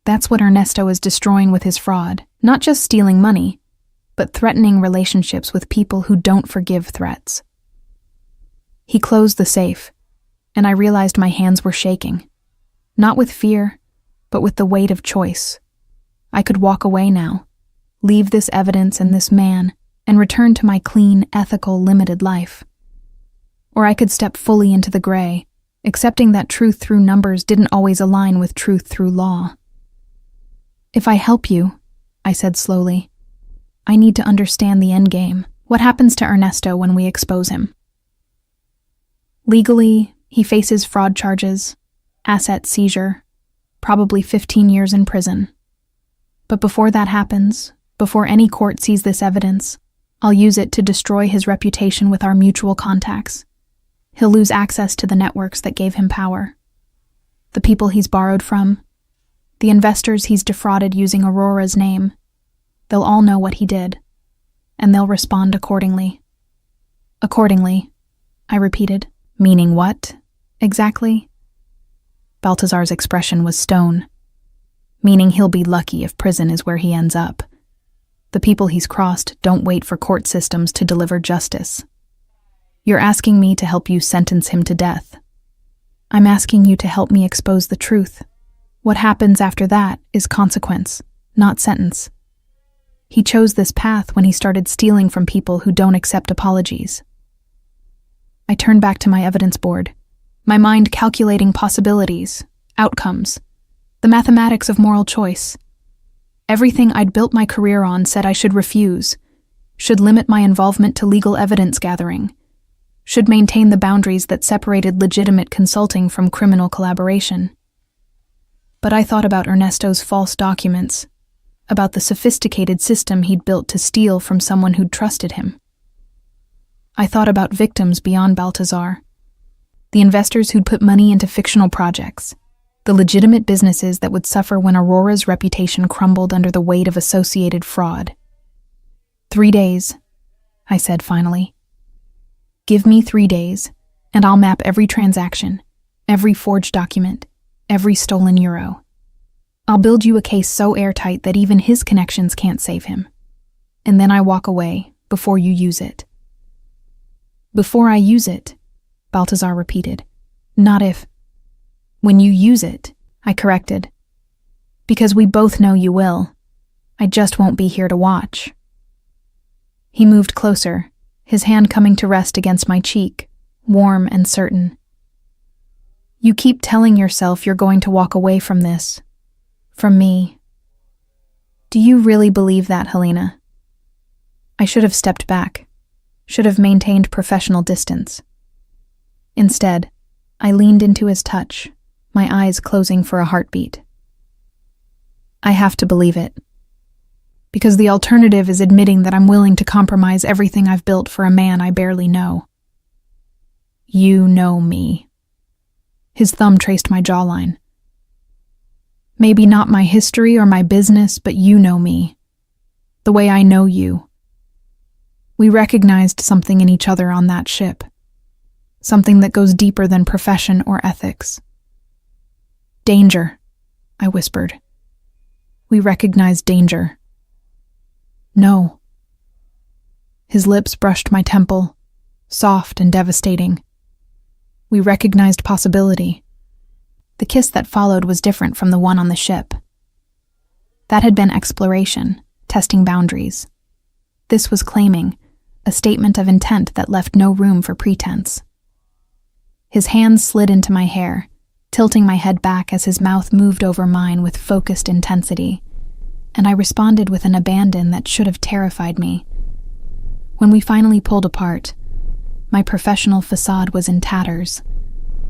That's what Ernesto is destroying with his fraud, not just stealing money, but threatening relationships with people who don't forgive threats. He closed the safe, and I realized my hands were shaking. Not with fear, but with the weight of choice. I could walk away now, leave this evidence and this man, and return to my clean, ethical, limited life. Or I could step fully into the gray, accepting that truth through numbers didn't always align with truth through law. If I help you, I said slowly, I need to understand the endgame. What happens to Ernesto when we expose him? Legally, he faces fraud charges, asset seizure, probably 15 years in prison. But before that happens, before any court sees this evidence, I'll use it to destroy his reputation with our mutual contacts. He'll lose access to the networks that gave him power. The people he's borrowed from, the investors he's defrauded using Aurora's name, they'll all know what he did, and they'll respond accordingly. Accordingly, I repeated. Meaning what, exactly? Baltazar's expression was stone, meaning he'll be lucky if prison is where he ends up. The people he's crossed don't wait for court systems to deliver justice. You're asking me to help you sentence him to death. I'm asking you to help me expose the truth. What happens after that is consequence, not sentence. He chose this path when he started stealing from people who don't accept apologies. I turned back to my evidence board, my mind calculating possibilities, outcomes, the mathematics of moral choice. Everything I'd built my career on said I should refuse, should limit my involvement to legal evidence gathering, should maintain the boundaries that separated legitimate consulting from criminal collaboration. But I thought about Ernesto's false documents, about the sophisticated system he'd built to steal from someone who'd trusted him. I thought about victims beyond Baltazar, the investors who'd put money into fictional projects, the legitimate businesses that would suffer when Aurora's reputation crumbled under the weight of associated fraud. 3 days, I said finally. Give me 3 days, and I'll map every transaction, every forged document, every stolen euro. I'll build you a case so airtight that even his connections can't save him. And then I walk away before you use it. Before I use it, Baltazar repeated. Not if. When you use it, I corrected. Because we both know you will. I just won't be here to watch. He moved closer, his hand coming to rest against my cheek, warm and certain. You keep telling yourself you're going to walk away from this. From me. Do you really believe that, Helena? I should have stepped back, should have maintained professional distance. Instead, I leaned into his touch, my eyes closing for a heartbeat. I have to believe it. Because the alternative is admitting that I'm willing to compromise everything I've built for a man I barely know. You know me. His thumb traced my jawline. Maybe not my history or my business, but you know me. The way I know you. We recognized something in each other on that ship. Something that goes deeper than profession or ethics. Danger, I whispered. We recognized danger. No. His lips brushed my temple, soft and devastating. We recognized possibility. The kiss that followed was different from the one on the ship. That had been exploration, testing boundaries. This was claiming, a statement of intent that left no room for pretense. His hands slid into my hair, tilting my head back as his mouth moved over mine with focused intensity, and I responded with an abandon that should have terrified me. When we finally pulled apart, my professional facade was in tatters.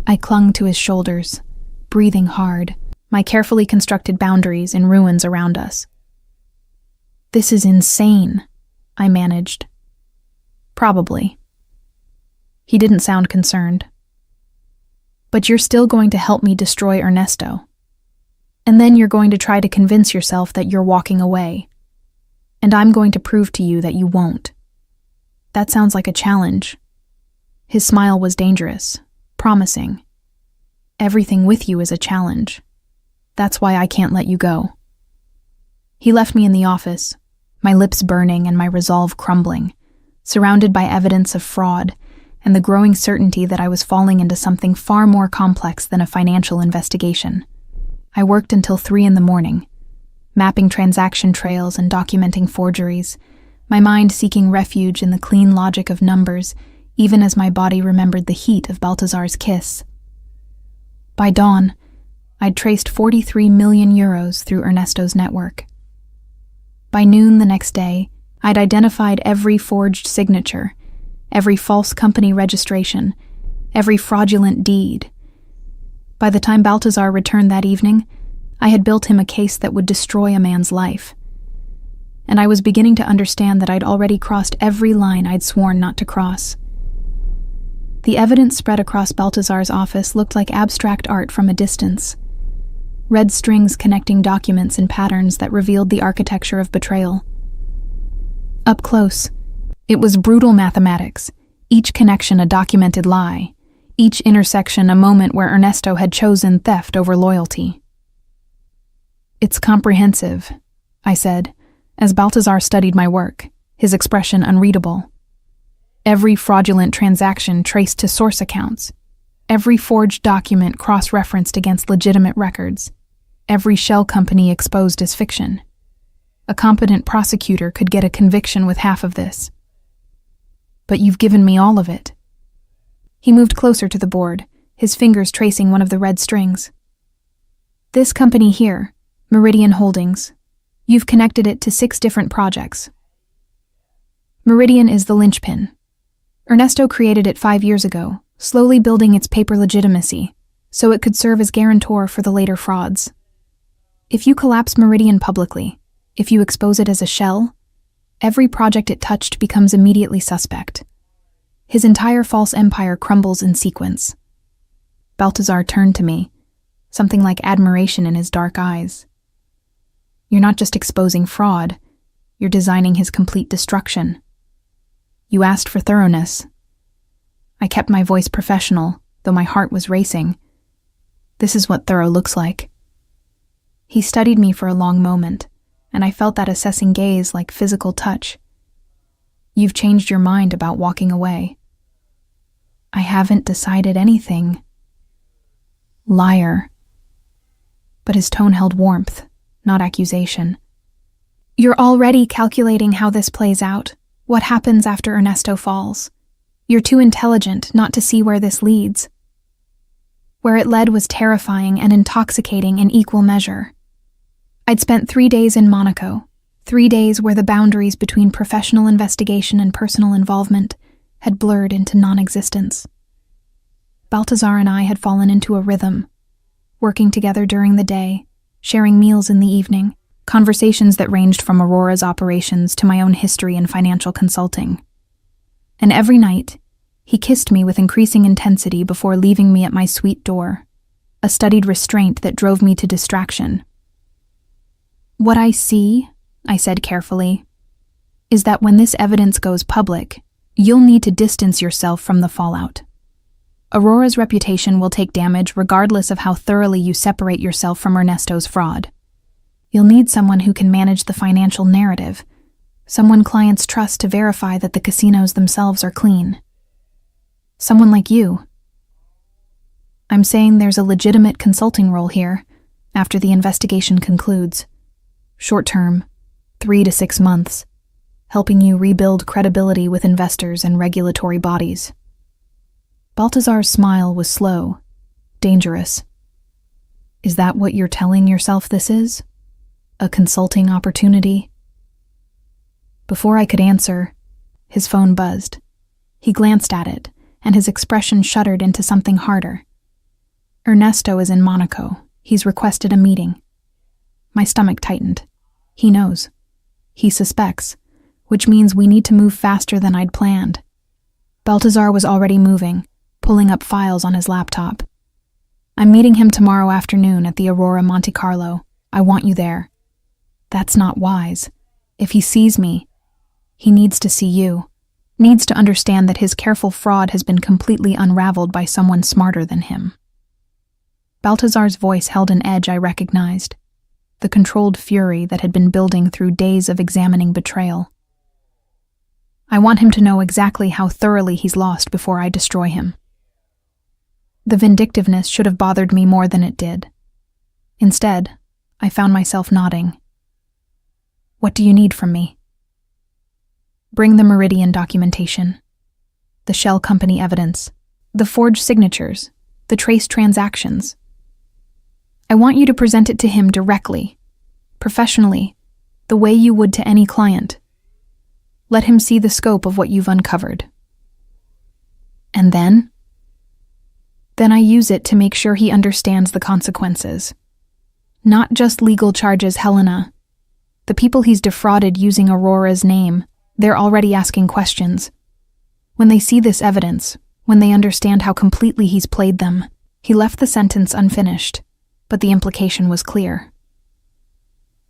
I clung to his shoulders, breathing hard, my carefully constructed boundaries in ruins around us. This is insane, I managed. Probably. He didn't sound concerned. But you're still going to help me destroy Ernesto. And then you're going to try to convince yourself that you're walking away. And I'm going to prove to you that you won't. That sounds like a challenge. His smile was dangerous, promising. Everything with you is a challenge. That's why I can't let you go. He left me in the office, my lips burning and my resolve crumbling, surrounded by evidence of fraud and the growing certainty that I was falling into something far more complex than a financial investigation. I worked until 3 a.m, mapping transaction trails and documenting forgeries, my mind seeking refuge in the clean logic of numbers, even as my body remembered the heat of Baltazar's kiss. By dawn, I'd traced 43 million euros through Ernesto's network. By noon the next day, I'd identified every forged signature, every false company registration, every fraudulent deed. By the time Baltazar returned that evening, I had built him a case that would destroy a man's life. And I was beginning to understand that I'd already crossed every line I'd sworn not to cross. The evidence spread across Baltazar's office looked like abstract art from a distance. Red strings connecting documents in patterns that revealed the architecture of betrayal. Up close, it was brutal mathematics, each connection a documented lie, each intersection a moment where Ernesto had chosen theft over loyalty. "It's comprehensive," I said, as Baltazar studied my work, his expression unreadable. "Every fraudulent transaction traced to source accounts, every forged document cross-referenced against legitimate records, every shell company exposed as fiction. A competent prosecutor could get a conviction with half of this. But you've given me all of it." He moved closer to the board, his fingers tracing one of the red strings. "This company here, Meridian Holdings, you've connected it to 6 different projects. Meridian is the linchpin. Ernesto created it 5 years ago, slowly building its paper legitimacy, so it could serve as guarantor for the later frauds. If you collapse Meridian publicly, if you expose it as a shell, every project it touched becomes immediately suspect. His entire false empire crumbles in sequence." Baltazar turned to me, something like admiration in his dark eyes. "You're not just exposing fraud, you're designing his complete destruction. You asked for thoroughness." I kept my voice professional, though my heart was racing. "This is what thorough looks like." He studied me for a long moment, and I felt that assessing gaze like physical touch. "You've changed your mind about walking away." "I haven't decided anything." "Liar." But his tone held warmth, not accusation. "You're already calculating how this plays out, what happens after Ernesto falls. You're too intelligent not to see where this leads." Where it led was terrifying and intoxicating in equal measure. I'd spent 3 days in Monaco, 3 days where the boundaries between professional investigation and personal involvement had blurred into non-existence. Baltazar and I had fallen into a rhythm, working together during the day, sharing meals in the evening, conversations that ranged from Aurora's operations to my own history and financial consulting. And every night, he kissed me with increasing intensity before leaving me at my suite door, a studied restraint that drove me to distraction. "What I see," I said carefully, "is that when this evidence goes public, you'll need to distance yourself from the fallout. Aurora's reputation will take damage regardless of how thoroughly you separate yourself from Ernesto's fraud. You'll need someone who can manage the financial narrative, someone clients trust to verify that the casinos themselves are clean. Someone like you. I'm saying there's a legitimate consulting role here after the investigation concludes. Short-term, 3 to 6 months, helping you rebuild credibility with investors and regulatory bodies." Baltazar's smile was slow, dangerous. "Is that what you're telling yourself this is? A consulting opportunity?" Before I could answer, his phone buzzed. He glanced at it, and his expression shuddered into something harder. "Ernesto is in Monaco. He's requested a meeting." My stomach tightened. He knows. He suspects, which means we need to move faster than I'd planned. Baltazar was already moving, pulling up files on his laptop. "I'm meeting him tomorrow afternoon at the Aurora Monte Carlo. I want you there." That's not wise. If he sees me, he needs to see you, needs to understand that his careful fraud has been completely unraveled by someone smarter than him. Baltazar's voice held an edge I recognized, the controlled fury that had been building through days of examining betrayal. "I want him to know exactly how thoroughly he's lost before I destroy him." The vindictiveness should have bothered me more than it did. Instead, I found myself nodding. "What do you need from me?" "Bring the Meridian documentation, the shell company evidence, the forged signatures, the traced transactions. I want you to present it to him directly, professionally, the way you would to any client. Let him see the scope of what you've uncovered." "And then?" "Then I use it to make sure he understands the consequences. Not just legal charges, Helena. The people he's defrauded using Aurora's name, they're already asking questions. When they see this evidence, when they understand how completely he's played them." He left the sentence unfinished, but the implication was clear.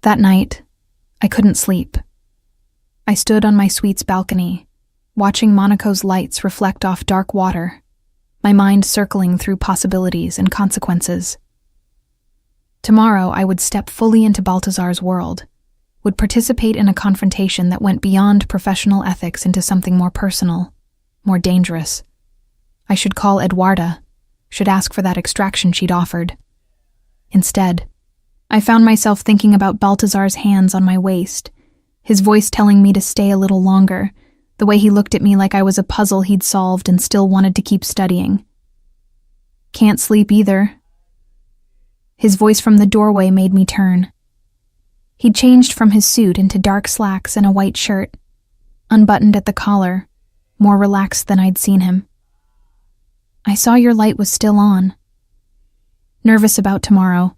That night, I couldn't sleep. I stood on my suite's balcony, watching Monaco's lights reflect off dark water, my mind circling through possibilities and consequences. Tomorrow I would step fully into Baltazar's world, would participate in a confrontation that went beyond professional ethics into something more personal, more dangerous. I should call Eduarda, should ask for that extraction she'd offered. Instead, I found myself thinking about Baltazar's hands on my waist, his voice telling me to stay a little longer, the way he looked at me like I was a puzzle he'd solved and still wanted to keep studying. Can't sleep either. His voice from the doorway made me turn. He'd changed from his suit into dark slacks and a white shirt, unbuttoned at the collar, more relaxed than I'd seen him. I saw your light was still on. Nervous about tomorrow.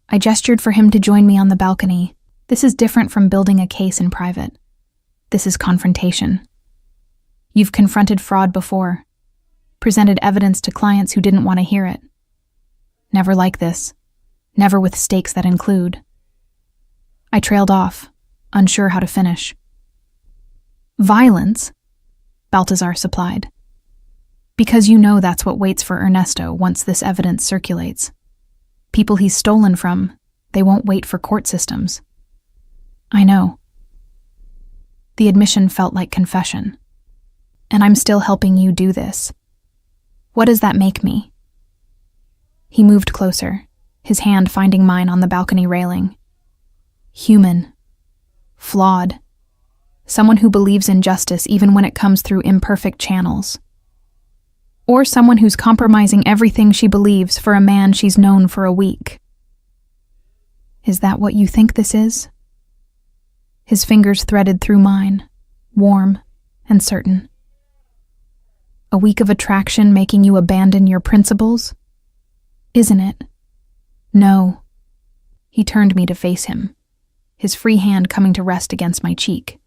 I gestured for him to join me on the balcony. This is different from building a case in private. This is confrontation. You've confronted fraud before, presented evidence to clients who didn't want to hear it. Never like this, never with stakes that include. I trailed off, unsure how to finish. Violence, Baltazar supplied. Because you know that's what waits for Ernesto once this evidence circulates. People he's stolen from, they won't wait for court systems. I know. The admission felt like confession. And I'm still helping you do this. What does that make me? He moved closer, his hand finding mine on the balcony railing. Human. Flawed. Someone who believes in justice even when it comes through imperfect channels. Or someone who's compromising everything she believes for a man she's known for a week. Is that what you think this is? His fingers threaded through mine, warm and certain. A week of attraction making you abandon your principles? Isn't it? No. He turned me to face him, his free hand coming to rest against my cheek.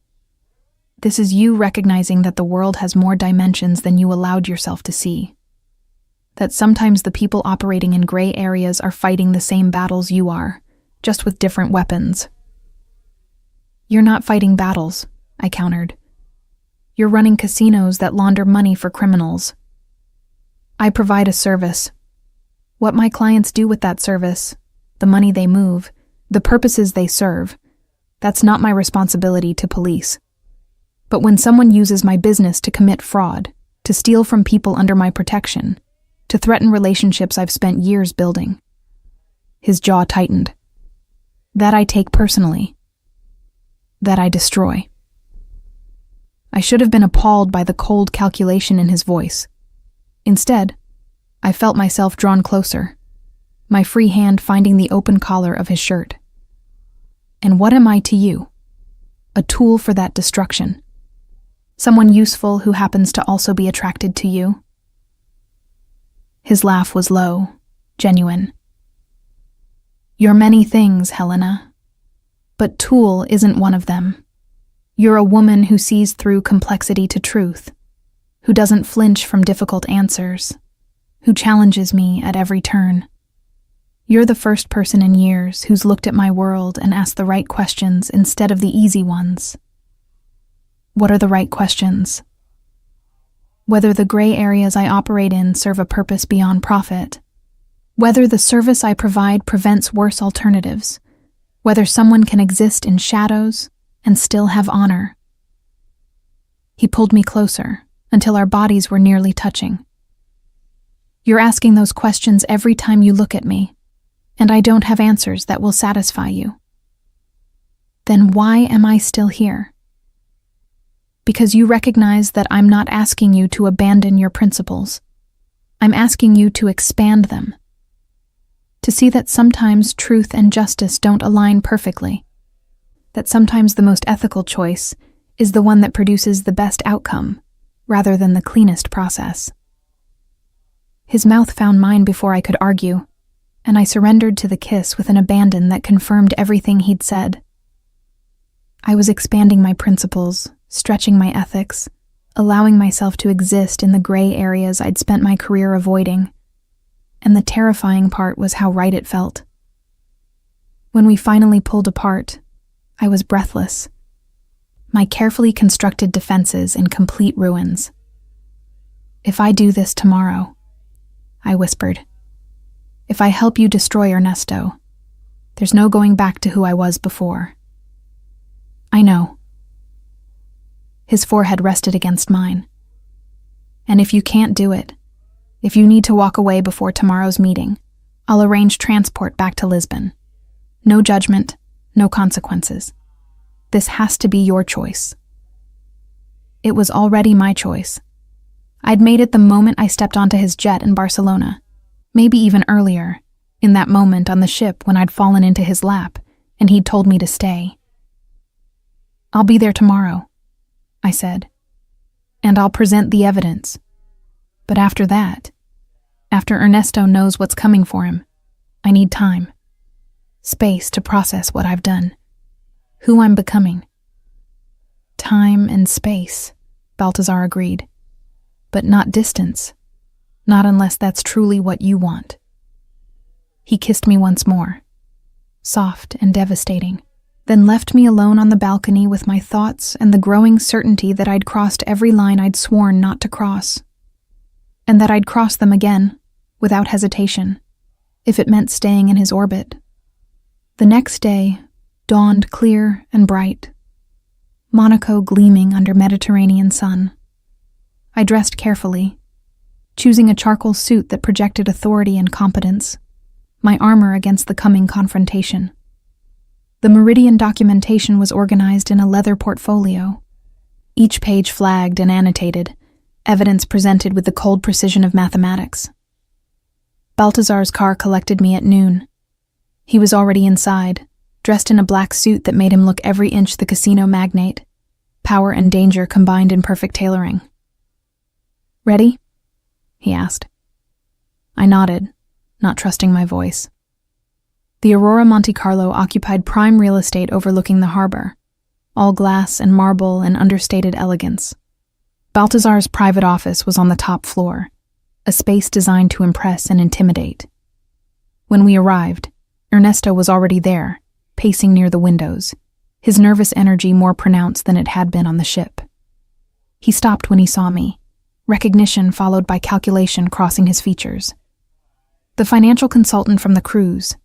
This is you recognizing that the world has more dimensions than you allowed yourself to see. That sometimes the people operating in gray areas are fighting the same battles you are, just with different weapons. You're not fighting battles, I countered. You're running casinos that launder money for criminals. I provide a service. What my clients do with that service, the money they move, the purposes they serve, that's not my responsibility to police. But when someone uses my business to commit fraud, to steal from people under my protection, to threaten relationships I've spent years building. His jaw tightened. That I take personally. That I destroy. I should have been appalled by the cold calculation in his voice. Instead, I felt myself drawn closer, my free hand finding the open collar of his shirt. And what am I to you? A tool for that destruction. Someone useful who happens to also be attracted to you? His laugh was low, genuine. You're many things, Helena. But tool isn't one of them. You're a woman who sees through complexity to truth, who doesn't flinch from difficult answers, who challenges me at every turn. You're the first person in years who's looked at my world and asked the right questions instead of the easy ones. What are the right questions? Whether the gray areas I operate in serve a purpose beyond profit. Whether the service I provide prevents worse alternatives. Whether someone can exist in shadows and still have honor. He pulled me closer until our bodies were nearly touching. You're asking those questions every time you look at me, and I don't have answers that will satisfy you. Then why am I still here? Because you recognize that I'm not asking you to abandon your principles. I'm asking you to expand them. To see that sometimes truth and justice don't align perfectly. That sometimes the most ethical choice is the one that produces the best outcome, rather than the cleanest process. His mouth found mine before I could argue, and I surrendered to the kiss with an abandon that confirmed everything he'd said. I was expanding my principles, stretching my ethics, allowing myself to exist in the gray areas I'd spent my career avoiding. And the terrifying part was how right it felt. When we finally pulled apart, I was breathless, my carefully constructed defenses in complete ruins. If I do this tomorrow, I whispered, if I help you destroy Ernesto, there's no going back to who I was before. I know. His forehead rested against mine. And if you can't do it, if you need to walk away before tomorrow's meeting, I'll arrange transport back to Lisbon. No judgment, no consequences. This has to be your choice. It was already my choice. I'd made it the moment I stepped onto his jet in Barcelona, maybe even earlier, in that moment on the ship when I'd fallen into his lap and he'd told me to stay. I'll be there tomorrow, I said, and I'll present the evidence. But after that, after Ernesto knows what's coming for him, I need time, space to process what I've done, who I'm becoming. Time and space, Baltazar agreed, but not distance, not unless that's truly what you want. He kissed me once more, soft and devastating, then left me alone on the balcony with my thoughts and the growing certainty that I'd crossed every line I'd sworn not to cross, and that I'd cross them again, without hesitation, if it meant staying in his orbit. The next day dawned clear and bright, Monaco gleaming under Mediterranean sun. I dressed carefully, choosing a charcoal suit that projected authority and competence, my armor against the coming confrontation. The Meridian documentation was organized in a leather portfolio, each page flagged and annotated, evidence presented with the cold precision of mathematics. Baltazar's car collected me at noon. He was already inside, dressed in a black suit that made him look every inch the casino magnate, power and danger combined in perfect tailoring. "Ready?" he asked. I nodded, not trusting my voice. The Aurora Monte Carlo occupied prime real estate overlooking the harbor, all glass and marble and understated elegance. Baltazar's private office was on the top floor, a space designed to impress and intimidate. When we arrived, Ernesto was already there, pacing near the windows, his nervous energy more pronounced than it had been on the ship. He stopped when he saw me, recognition followed by calculation crossing his features. "The financial consultant from the cruise.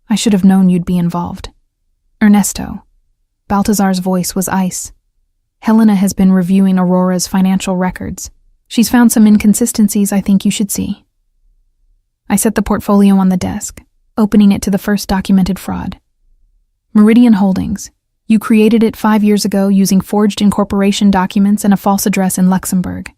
I should have known you'd be involved. Ernesto." Baltazar's voice was ice. "Helena has been reviewing Aurora's financial records. She's found some inconsistencies I think you should see." I set the portfolio on the desk, opening it to the first documented fraud. "Meridian Holdings. You created it 5 years ago using forged incorporation documents and a false address in Luxembourg.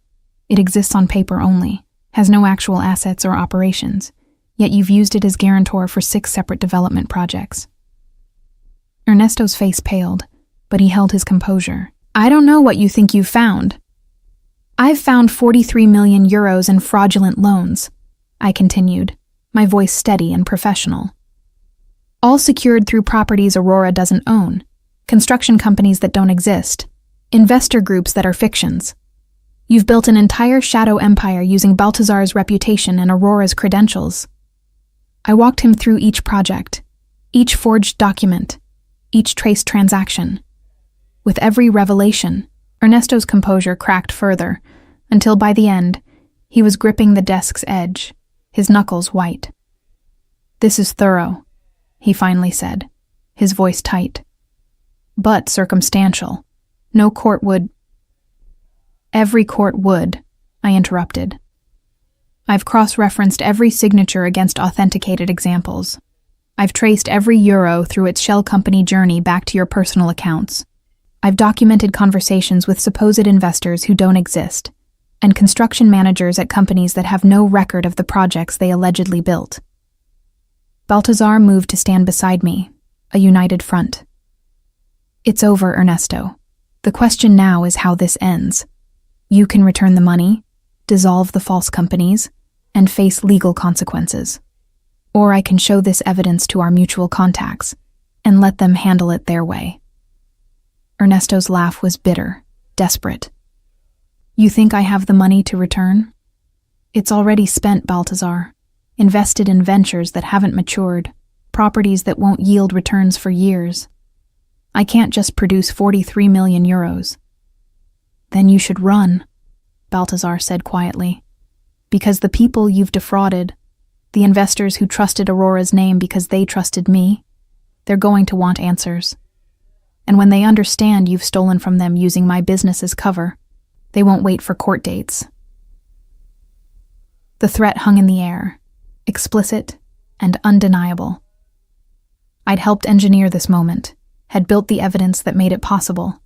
It exists on paper only, has no actual assets or operations, yet you've used it as guarantor for 6 separate development projects." Ernesto's face paled, but he held his composure. "I don't know what you think you've found." "I've found 43 million euros in fraudulent loans," I continued, my voice steady and professional. "All secured through properties Aurora doesn't own, construction companies that don't exist, investor groups that are fictions. You've built an entire shadow empire using Baltazar's reputation and Aurora's credentials." I walked him through each project, each forged document, each traced transaction. With every revelation, Ernesto's composure cracked further, until by the end, he was gripping the desk's edge, his knuckles white. "This is thorough," he finally said, his voice tight. "But circumstantial. No court would—" "Every court would," I interrupted. "I've cross-referenced every signature against authenticated examples. I've traced every euro through its shell company journey back to your personal accounts. I've documented conversations with supposed investors who don't exist, and construction managers at companies that have no record of the projects they allegedly built." Baltazar moved to stand beside me, a united front. "It's over, Ernesto. The question now is how this ends. You can return the money, dissolve the false companies, and face legal consequences. Or I can show this evidence to our mutual contacts and let them handle it their way." Ernesto's laugh was bitter, desperate. "You think I have the money to return? It's already spent, Baltazar, invested in ventures that haven't matured, properties that won't yield returns for years. I can't just produce 43 million euros. "Then you should run," Baltazar said quietly. Because the people you've defrauded, the investors who trusted Aurora's name because they trusted me, they're going to want answers. And when they understand you've stolen from them using my business as cover, they won't wait for court dates. The threat hung in the air, explicit and undeniable. I'd helped engineer this moment, had built the evidence that made it possible.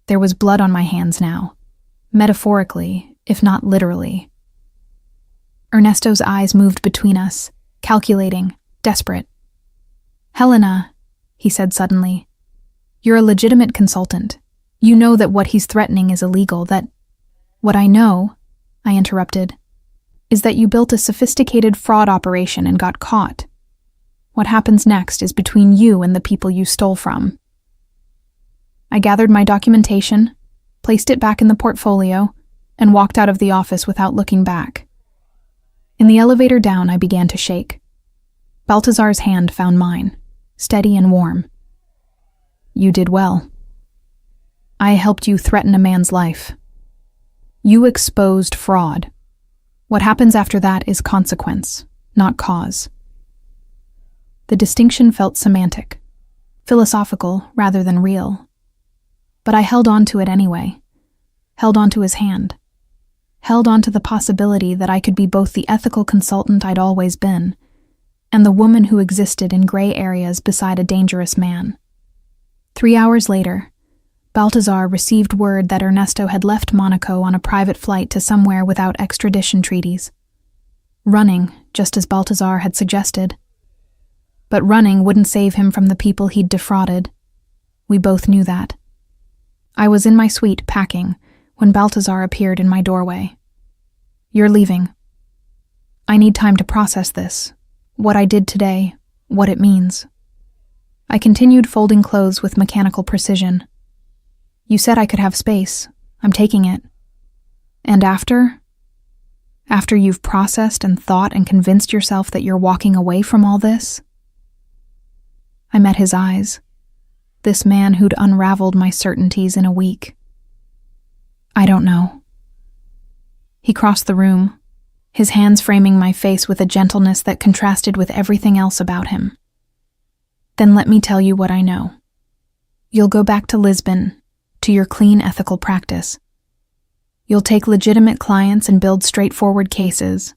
There was blood on my hands now, metaphorically, if not literally. Ernesto's eyes moved between us, calculating, desperate. "Helena," he said suddenly, "you're a legitimate consultant. You know that what he's threatening is illegal, that—" "What I know," I interrupted, "is that you built a sophisticated fraud operation and got caught. What happens next is between you and the people you stole from." I gathered my documentation, placed it back in the portfolio, and walked out of the office without looking back. In the elevator down, I began to shake. Baltazar's hand found mine, steady and warm. "You did well. I helped you threaten a man's life. You exposed fraud. What happens after that is consequence, not cause." The distinction felt semantic, philosophical rather than real. But I held on to it anyway, held on to his hand, held on to the possibility that I could be both the ethical consultant I'd always been and the woman who existed in gray areas beside a dangerous man. 3 hours later, Baltazar received word that Ernesto had left Monaco on a private flight to somewhere without extradition treaties. Running, just as Baltazar had suggested. But running wouldn't save him from the people he'd defrauded. We both knew that. I was in my suite packing when Baltazar appeared in my doorway. "You're leaving. I need time to process this, what I did today, what it means." I continued folding clothes with mechanical precision. "You said I could have space. I'm taking it. And after? After you've processed and thought and convinced yourself that you're walking away from all this?" I met his eyes. This man who'd unraveled my certainties in a week. "I don't know." He crossed the room, his hands framing my face with a gentleness that contrasted with everything else about him. "Then let me tell you what I know. You'll go back to Lisbon, to your clean ethical practice. You'll take legitimate clients and build straightforward cases,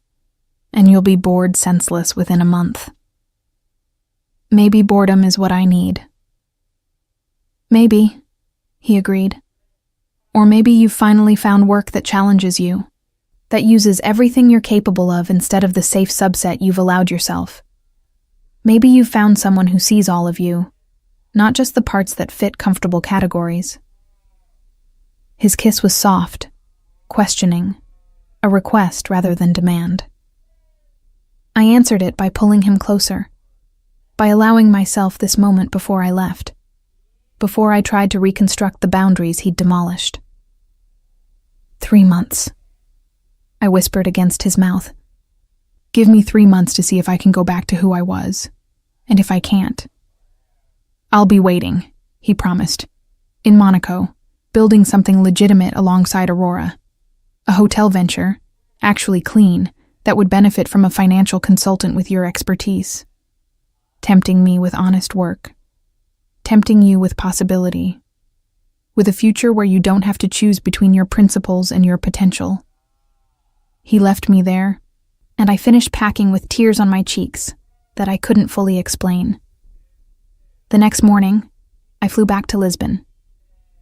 and you'll be bored senseless within a month. Maybe boredom is what I need." "Maybe," he agreed. "Or maybe you've finally found work that challenges you, that uses everything you're capable of instead of the safe subset you've allowed yourself. Maybe you've found someone who sees all of you, not just the parts that fit comfortable categories." His kiss was soft, questioning, a request rather than demand. I answered it by pulling him closer, by allowing myself this moment before I left, before I tried to reconstruct the boundaries he'd demolished. 3 months, I whispered against his mouth. "Give me 3 months to see if I can go back to who I was, and if I can't." "I'll be waiting," he promised. "In Monaco, building something legitimate alongside Aurora. A hotel venture, actually clean, that would benefit from a financial consultant with your expertise. Tempting me with honest work. Tempting you with possibility. With a future where you don't have to choose between your principles and your potential." He left me there, and I finished packing with tears on my cheeks that I couldn't fully explain. The next morning, I flew back to Lisbon,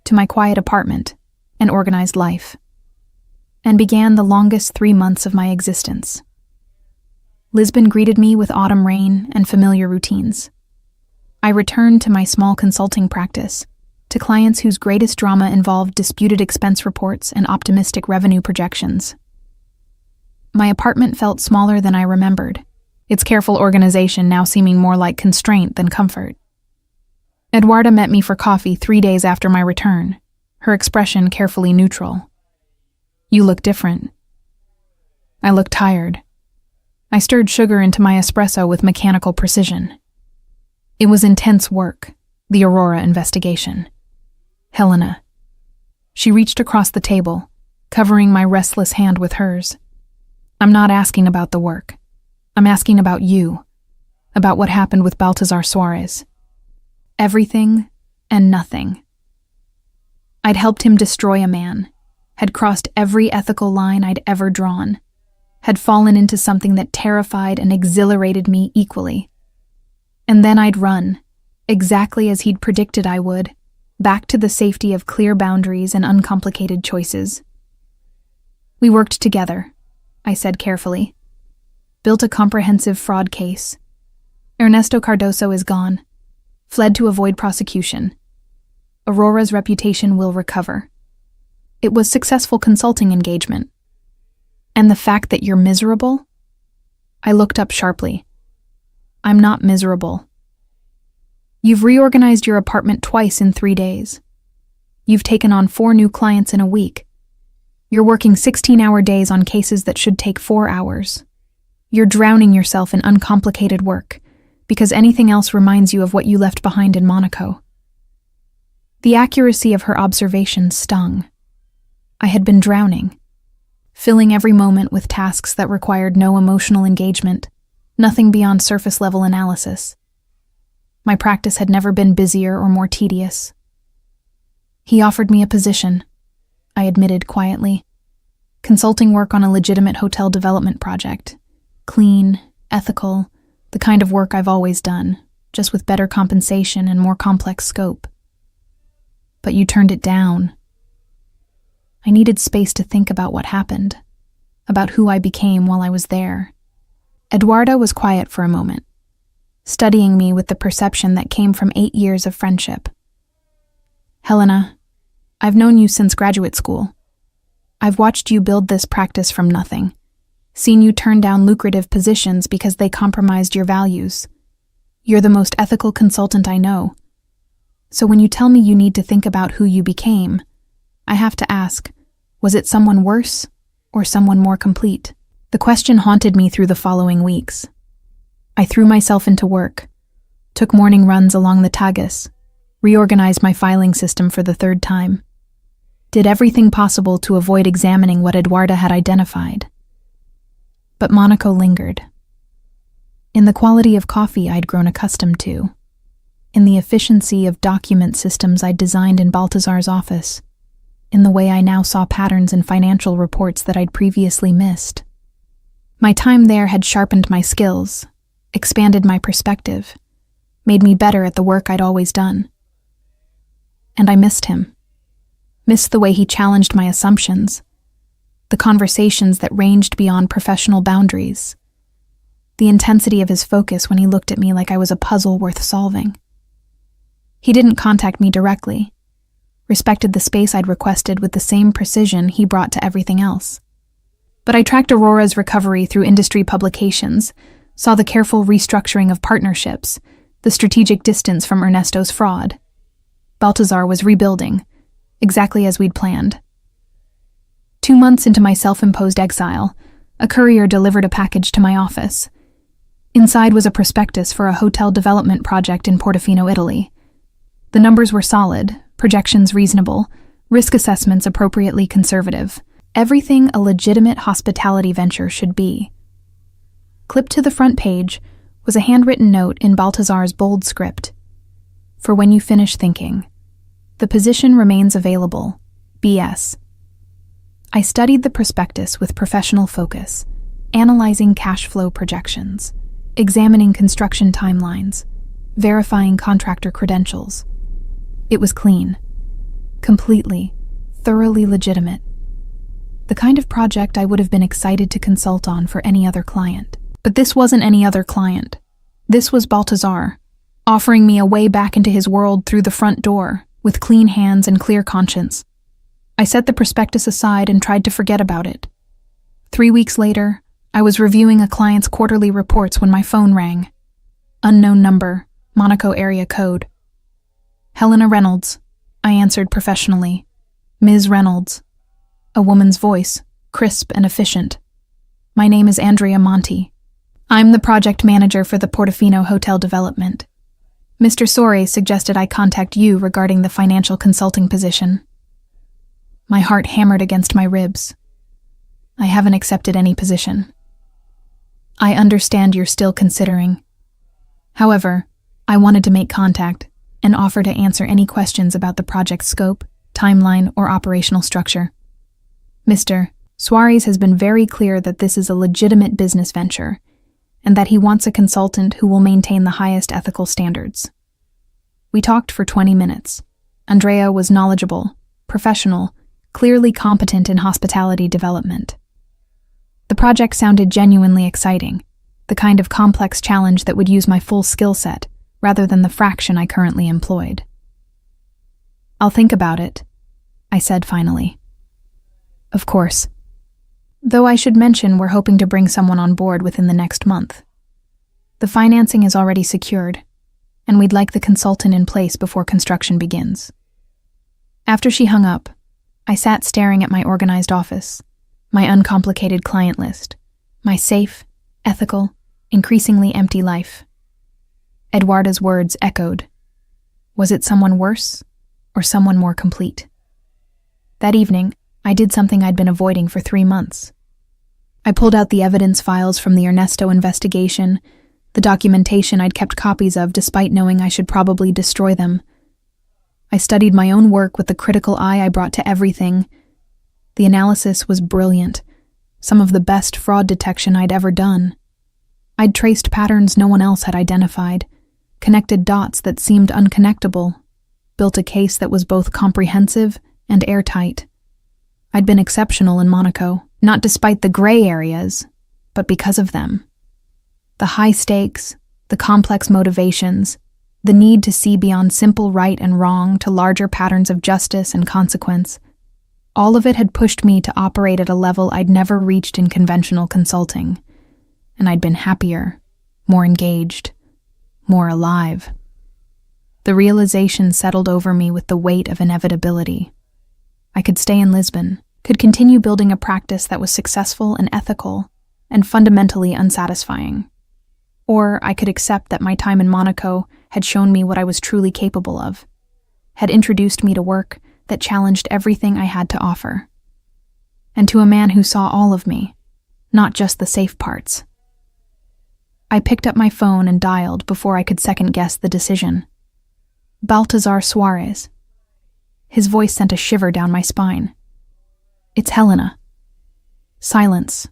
to my quiet apartment and organized life, and began the longest 3 months of my existence. Lisbon greeted me with autumn rain and familiar routines. I returned to my small consulting practice, to clients whose greatest drama involved disputed expense reports and optimistic revenue projections. My apartment felt smaller than I remembered, its careful organization now seeming more like constraint than comfort. Eduarda met me for coffee 3 days after my return, her expression carefully neutral. "You look different." I looked tired. I stirred sugar into my espresso with mechanical precision. It was intense work, the Aurora investigation. "Helena." She reached across the table, covering my restless hand with hers. I'm not asking about the work. I'm asking about you, about what happened with Baltazar Suarez. Everything and nothing. I'd helped him destroy a man, had crossed every ethical line I'd ever drawn, had fallen into something that terrified and exhilarated me equally. And then I'd run, exactly as he'd predicted I would, back to the safety of clear boundaries and uncomplicated choices. We worked together, I said carefully. Built a comprehensive fraud case. Ernesto Cardoso is gone. Fled to avoid prosecution. Aurora's reputation will recover. It was successful consulting engagement. And the fact that you're miserable? I looked up sharply. I'm not miserable. You've reorganized your apartment twice in 3 days. You've taken on 4 new clients in a week. You're working 16-hour days on cases that should take 4 hours. You're drowning yourself in uncomplicated work because anything else reminds you of what you left behind in Monaco. The accuracy of her observation stung. I had been drowning, filling every moment with tasks that required no emotional engagement, nothing beyond surface-level analysis. My practice had never been busier or more tedious. He offered me a position, I admitted quietly. Consulting work on a legitimate hotel development project. Clean, ethical, the kind of work I've always done, just with better compensation and more complex scope. But you turned it down. I needed space to think about what happened, about who I became while I was there. Eduardo was quiet for a moment, studying me with the perception that came from 8 years of friendship. Helena, I've known you since graduate school. I've watched you build this practice from nothing, seen you turn down lucrative positions because they compromised your values. You're the most ethical consultant I know. So when you tell me you need to think about who you became, I have to ask, was it someone worse or someone more complete? The question haunted me through the following weeks. I threw myself into work, took morning runs along the Tagus, reorganized my filing system for the 3rd time, did everything possible to avoid examining what Eduarda had identified. But Monaco lingered. In the quality of coffee I'd grown accustomed to, in the efficiency of document systems I'd designed in Baltazar's office, in the way I now saw patterns in financial reports that I'd previously missed. My time there had sharpened my skills, expanded my perspective, made me better at the work I'd always done. And I missed him. Missed the way he challenged my assumptions, the conversations that ranged beyond professional boundaries, the intensity of his focus when he looked at me like I was a puzzle worth solving. He didn't contact me directly, respected the space I'd requested with the same precision he brought to everything else. But I tracked Aurora's recovery through industry publications, saw the careful restructuring of partnerships, the strategic distance from Ernesto's fraud. Baltazar was rebuilding, exactly as we'd planned. 2 months into my self-imposed exile, a courier delivered a package to my office. Inside was a prospectus for a hotel development project in Portofino, Italy. The numbers were solid, projections reasonable, risk assessments appropriately conservative. Everything a legitimate hospitality venture should be. Clipped to the front page was a handwritten note in Baltazar's bold script. For when you finish thinking, the position remains available. B.S. I studied the prospectus with professional focus, analyzing cash flow projections, examining construction timelines, verifying contractor credentials. It was clean, completely, thoroughly legitimate. The kind of project I would have been excited to consult on for any other client. But this wasn't any other client. This was Baltazar, offering me a way back into his world through the front door, with clean hands and clear conscience. I set the prospectus aside and tried to forget about it. 3 weeks later, I was reviewing a client's quarterly reports when my phone rang. Unknown number, Monaco area code. Helena Reynolds, I answered professionally. Ms. Reynolds. A woman's voice, crisp and efficient. My name is Andrea Monti. I'm the project manager for the Portofino hotel development. Mr. Soares suggested I contact you regarding the financial consulting position. My heart hammered against my ribs. I haven't accepted any position. I understand you're still considering. However, I wanted to make contact and offer to answer any questions about the project's scope, timeline, or operational structure. Mr. Suarez has been very clear that this is a legitimate business venture and that he wants a consultant who will maintain the highest ethical standards. We talked for 20 minutes. Andrea was knowledgeable, professional, clearly competent in hospitality development. The project sounded genuinely exciting, the kind of complex challenge that would use my full skill set rather than the fraction I currently employed. I'll think about it, I said finally. Of course. Though I should mention we're hoping to bring someone on board within the next month. The financing is already secured, and we'd like the consultant in place before construction begins. After she hung up, I sat staring at my organized office, my uncomplicated client list, my safe, ethical, increasingly empty life. Eduarda's words echoed. Was it someone worse or someone more complete? That evening, I did something I'd been avoiding for 3 months. I pulled out the evidence files from the Ernesto investigation, the documentation I'd kept copies of despite knowing I should probably destroy them. I studied my own work with the critical eye I brought to everything. The analysis was brilliant, some of the best fraud detection I'd ever done. I'd traced patterns no one else had identified, connected dots that seemed unconnectable, built a case that was both comprehensive and airtight. I'd been exceptional in Monaco, not despite the gray areas, but because of them. The high stakes, the complex motivations, the need to see beyond simple right and wrong to larger patterns of justice and consequence, all of it had pushed me to operate at a level I'd never reached in conventional consulting, and I'd been happier, more engaged, more alive. The realization settled over me with the weight of inevitability. I could stay in Lisbon, could continue building a practice that was successful and ethical, and fundamentally unsatisfying. Or I could accept that my time in Monaco had shown me what I was truly capable of, had introduced me to work that challenged everything I had to offer. And to a man who saw all of me, not just the safe parts. I picked up my phone and dialed before I could second-guess the decision. Baltazar Suarez. His voice sent a shiver down my spine. It's Helena. Silence.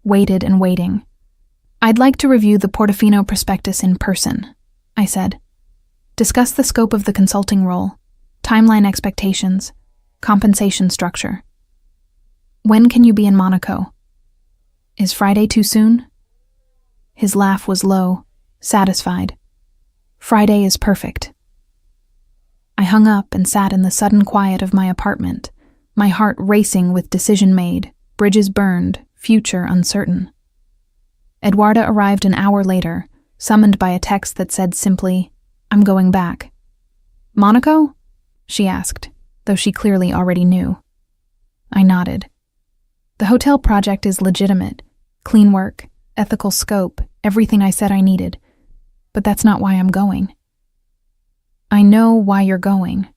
Waited and waiting. I'd like to review the Portofino prospectus in person, I said. Discuss the scope of the consulting role, timeline expectations, compensation structure. When can you be in Monaco? Is Friday too soon? His laugh was low, satisfied. Friday is perfect. I hung up and sat in the sudden quiet of my apartment, my heart racing with decision made, bridges burned, future uncertain. Eduarda arrived an hour later, summoned by a text that said simply, "I'm going back." "Monaco?" she asked, though she clearly already knew. I nodded. The hotel project is legitimate, clean work, ethical scope, everything I said I needed, but that's not why I'm going. I know why you're going.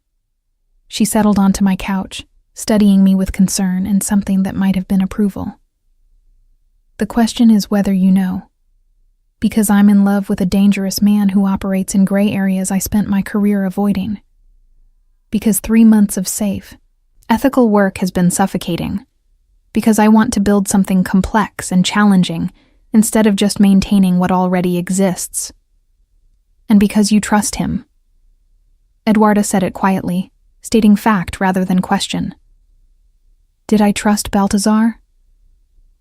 She settled onto my couch, studying me with concern and something that might have been approval. The question is whether you know. Because I'm in love with a dangerous man who operates in gray areas I spent my career avoiding. Because 3 months of safe, ethical work has been suffocating. Because I want to build something complex and challenging instead of just maintaining what already exists. And because you trust him. Eduarda said it quietly, stating fact rather than question. Did I trust Baltazar?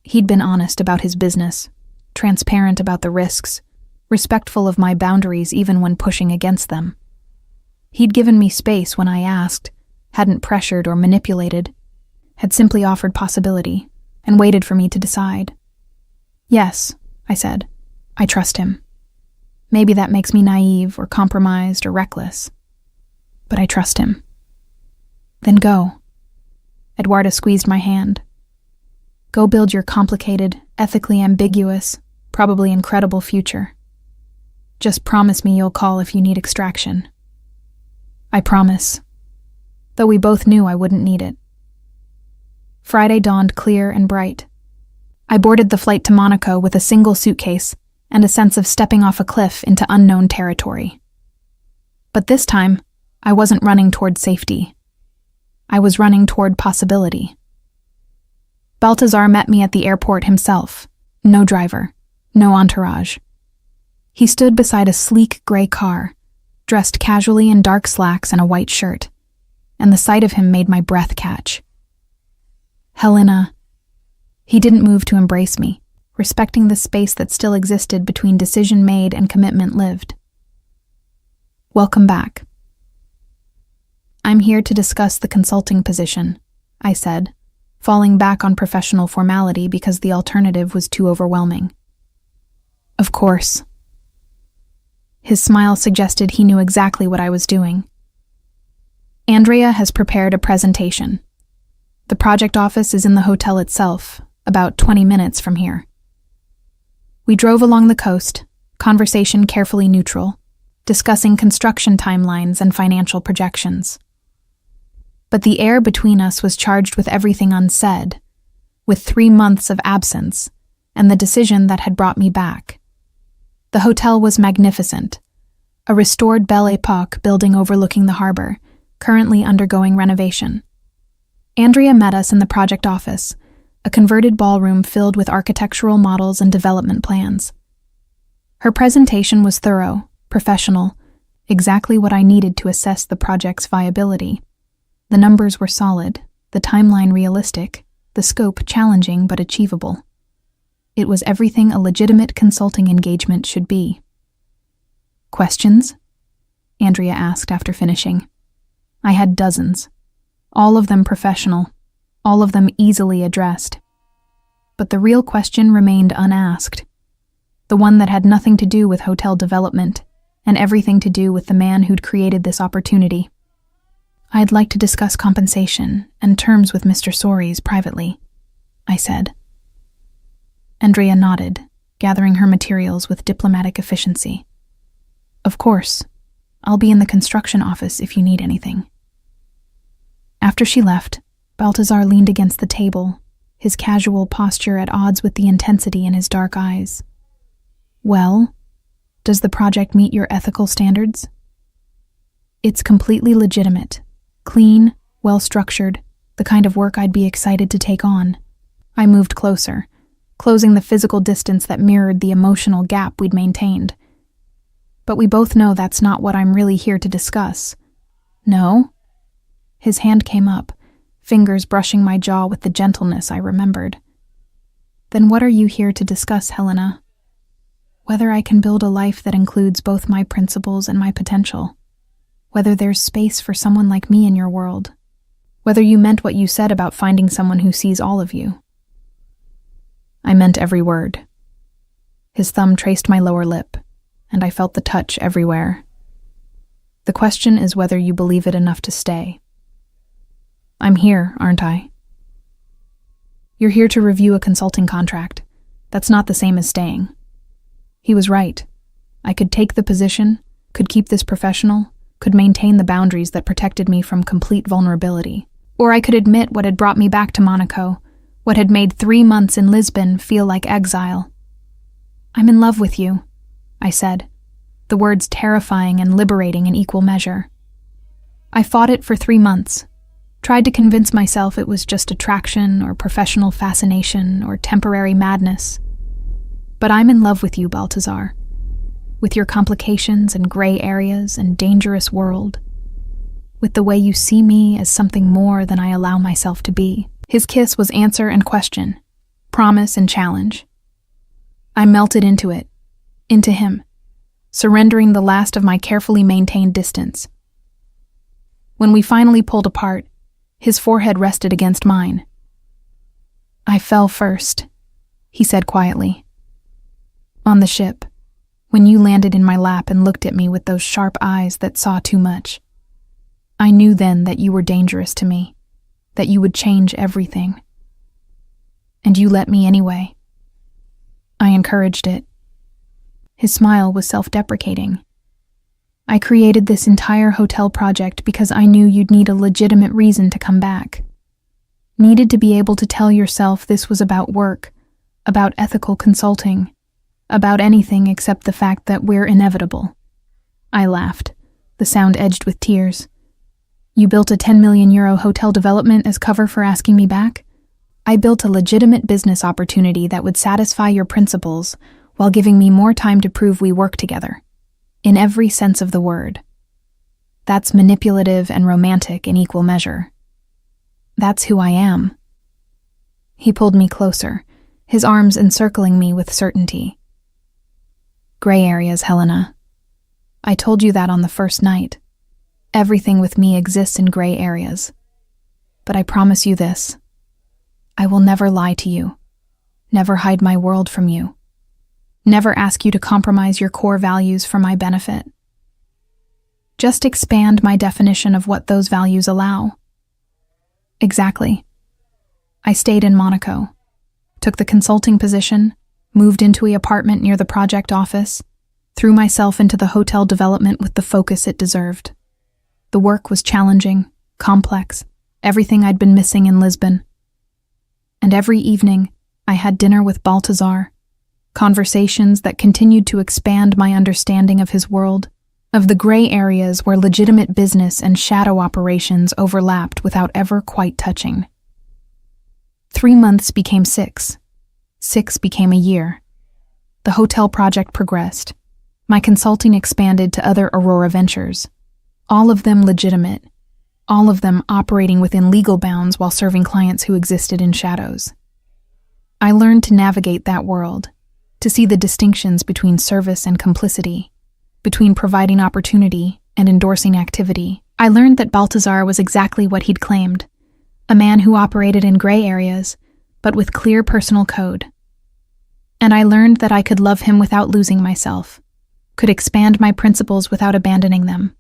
He'd been honest about his business, transparent about the risks, respectful of my boundaries even when pushing against them. He'd given me space when I asked, hadn't pressured or manipulated, had simply offered possibility, and waited for me to decide. Yes, I said, I trust him. Maybe that makes me naive or compromised or reckless, but I trust him. Then go. Eduarda squeezed my hand. Go build your complicated, ethically ambiguous, probably incredible future. Just promise me you'll call if you need extraction. I promise. Though we both knew I wouldn't need it. Friday dawned clear and bright, I boarded the flight to Monaco with a single suitcase and a sense of stepping off a cliff into unknown territory. But this time, I wasn't running toward safety. I was running toward possibility. Baltazar met me at the airport himself. No driver, no entourage. He stood beside a sleek gray car, dressed casually in dark slacks and a white shirt, and the sight of him made my breath catch. Helena. He didn't move to embrace me, respecting the space that still existed between decision made and commitment lived. Welcome back. I'm here to discuss the consulting position, I said, falling back on professional formality because the alternative was too overwhelming. Of course. His smile suggested he knew exactly what I was doing. Andrea has prepared a presentation. The project office is in the hotel itself, about 20 minutes from here. We drove along the coast, conversation carefully neutral, discussing construction timelines and financial projections. But the air between us was charged with everything unsaid, with 3 months of absence, and the decision that had brought me back. The hotel was magnificent, a restored Belle Epoque building overlooking the harbor, currently undergoing renovation. Andrea met us in the project office, a converted ballroom filled with architectural models and development plans. Her presentation was thorough, professional, exactly what I needed to assess the project's viability. The numbers were solid, the timeline realistic, the scope challenging but achievable. It was everything a legitimate consulting engagement should be. Questions? Andrea asked after finishing. I had dozens, all of them professional, all of them easily addressed. But the real question remained unasked, the one that had nothing to do with hotel development and everything to do with the man who'd created this opportunity. I'd like to discuss compensation and terms with Mr. Soares privately, I said. Andrea nodded, gathering her materials with diplomatic efficiency. Of course, I'll be in the construction office if you need anything. After she left, Baltazar leaned against the table, his casual posture at odds with the intensity in his dark eyes. Well, does the project meet your ethical standards? It's completely legitimate, clean, well-structured, the kind of work I'd be excited to take on. I moved closer, closing the physical distance that mirrored the emotional gap we'd maintained. But we both know that's not what I'm really here to discuss. No? His hand came up, fingers brushing my jaw with the gentleness I remembered. Then what are you here to discuss, Helena? Whether I can build a life that includes both my principles and my potential. Whether there's space for someone like me in your world. Whether you meant what you said about finding someone who sees all of you. I meant every word. His thumb traced my lower lip, and I felt the touch everywhere. The question is whether you believe it enough to stay. I'm here, aren't I? You're here to review a consulting contract. That's not the same as staying. He was right. I could take the position, could keep this professional, could maintain the boundaries that protected me from complete vulnerability. Or I could admit what had brought me back to Monaco, what had made 3 months in Lisbon feel like exile. I'm in love with you, I said, the words terrifying and liberating in equal measure. I fought it for 3 months, tried to convince myself it was just attraction or professional fascination or temporary madness. But I'm in love with you, Baltazar, with your complications and gray areas and dangerous world, with the way you see me as something more than I allow myself to be. His kiss was answer and question, promise and challenge. I melted into it, into him, surrendering the last of my carefully maintained distance. When we finally pulled apart, his forehead rested against mine. I fell first, he said quietly. On the ship, when you landed in my lap and looked at me with those sharp eyes that saw too much. I knew then that you were dangerous to me, that you would change everything. And you let me anyway. I encouraged it. His smile was self-deprecating. I created this entire hotel project because I knew you'd need a legitimate reason to come back. Needed to be able to tell yourself this was about work, about ethical consulting, about anything except the fact that we're inevitable. I laughed, the sound edged with tears. You built a €10 million hotel development as cover for asking me back? I built a legitimate business opportunity that would satisfy your principles while giving me more time to prove we work together. In every sense of the word. That's manipulative and romantic in equal measure. That's who I am. He pulled me closer, his arms encircling me with certainty. Gray areas, Helena. I told you that on the first night. Everything with me exists in gray areas. But I promise you this. I will never lie to you. Never hide my world from you. Never ask you to compromise your core values for my benefit. Just expand my definition of what those values allow. Exactly. I stayed in Monaco, took the consulting position, moved into an apartment near the project office, threw myself into the hotel development with the focus it deserved. The work was challenging, complex, everything I'd been missing in Lisbon. And every evening, I had dinner with Baltazar, conversations that continued to expand my understanding of his world, of the gray areas where legitimate business and shadow operations overlapped without ever quite touching. 3 months became 6. 6 became a year. The hotel project progressed. My consulting expanded to other Aurora ventures, all of them legitimate, all of them operating within legal bounds while serving clients who existed in shadows. I learned to navigate that world, to see the distinctions between service and complicity, between providing opportunity and endorsing activity. I learned that Baltazar was exactly what he'd claimed, a man who operated in gray areas, but with clear personal code. And I learned that I could love him without losing myself, could expand my principles without abandoning them.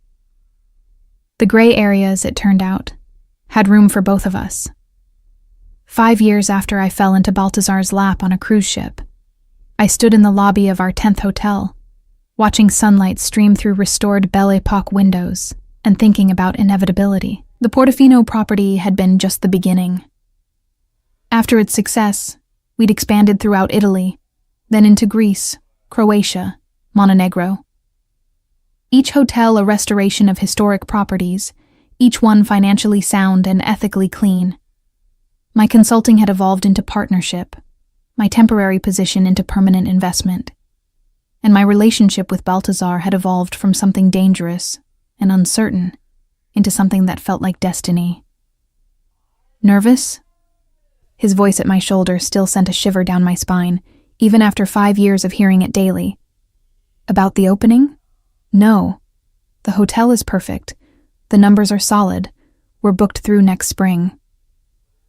The gray areas, it turned out, had room for both of us. 5 years after I fell into Baltazar's lap on a cruise ship, I stood in the lobby of our 10th hotel, watching sunlight stream through restored Belle Epoque windows and thinking about inevitability. The Portofino property had been just the beginning. After its success, we'd expanded throughout Italy, then into Greece, Croatia, Montenegro. Each hotel a restoration of historic properties, each one financially sound and ethically clean. My consulting had evolved into partnership, my temporary position into permanent investment, and my relationship with Baltazar had evolved from something dangerous and uncertain into something that felt like destiny. Nervous? His voice at my shoulder still sent a shiver down my spine, even after 5 years of hearing it daily. About the opening? No. The hotel is perfect. The numbers are solid. We're booked through next spring.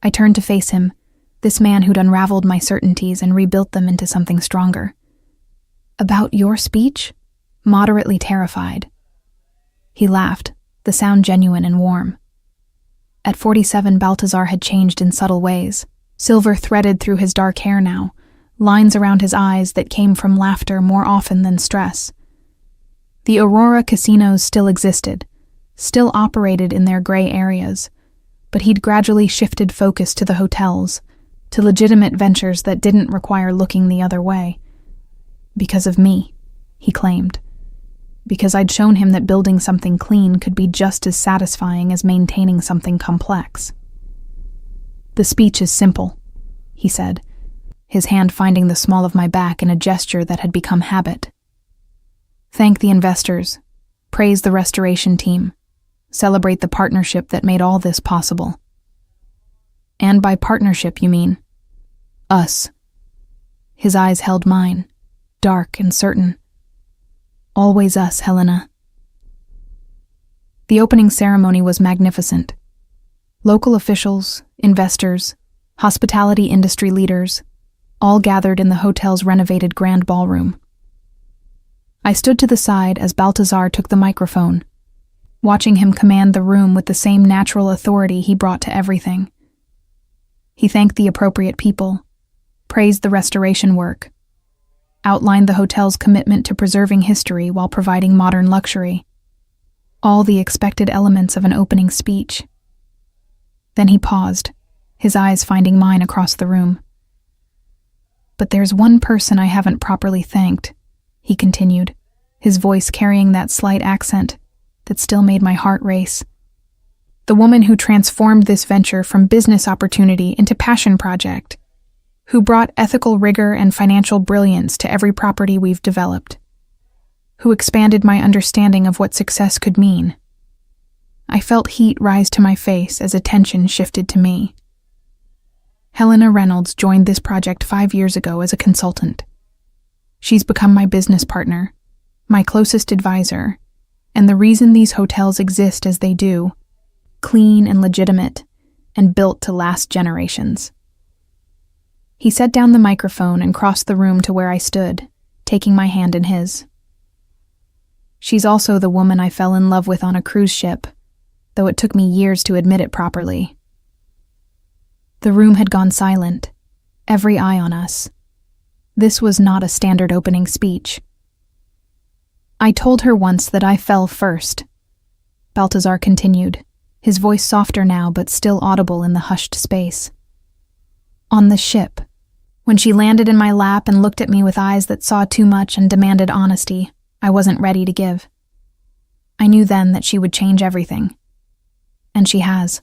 I turned to face him, this man who'd unraveled my certainties and rebuilt them into something stronger. About your speech? Moderately terrified. He laughed, the sound genuine and warm. At 47, Baltazar had changed in subtle ways, silver threaded through his dark hair now, lines around his eyes that came from laughter more often than stress. The Aurora casinos still existed, still operated in their gray areas, but he'd gradually shifted focus to the hotels, to legitimate ventures that didn't require looking the other way. Because of me, he claimed. Because I'd shown him that building something clean could be just as satisfying as maintaining something complex. The speech is simple, he said, his hand finding the small of my back in a gesture that had become habit. Thank the investors, praise the restoration team, celebrate the partnership that made all this possible. And by partnership, you mean? Us. His eyes held mine, dark and certain. Always us, Helena. The opening ceremony was magnificent. Local officials, investors, hospitality industry leaders, all gathered in the hotel's renovated grand ballroom. I stood to the side as Baltazar took the microphone, watching him command the room with the same natural authority he brought to everything. He thanked the appropriate people, praised the restoration work, outlined the hotel's commitment to preserving history while providing modern luxury, all the expected elements of an opening speech. Then he paused, his eyes finding mine across the room. But there's one person I haven't properly thanked," he continued, his voice carrying that slight accent that still made my heart race. "The woman who transformed this venture from business opportunity into passion project, who brought ethical rigor and financial brilliance to every property we've developed, who expanded my understanding of what success could mean." I felt heat rise to my face as attention shifted to me. Helena Reynolds joined this project 5 years ago as a consultant. She's become my business partner, my closest advisor, and the reason these hotels exist as they do, clean and legitimate, and built to last generations. He set down the microphone and crossed the room to where I stood, taking my hand in his. "She's also the woman I fell in love with on a cruise ship, though it took me years to admit it properly." The room had gone silent, every eye on us. This was not a standard opening speech. "I told her once that I fell first," Baltazar continued, his voice softer now but still audible in the hushed space. "On the ship, when she landed in my lap and looked at me with eyes that saw too much and demanded honesty I wasn't ready to give. I knew then that she would change everything. And she has."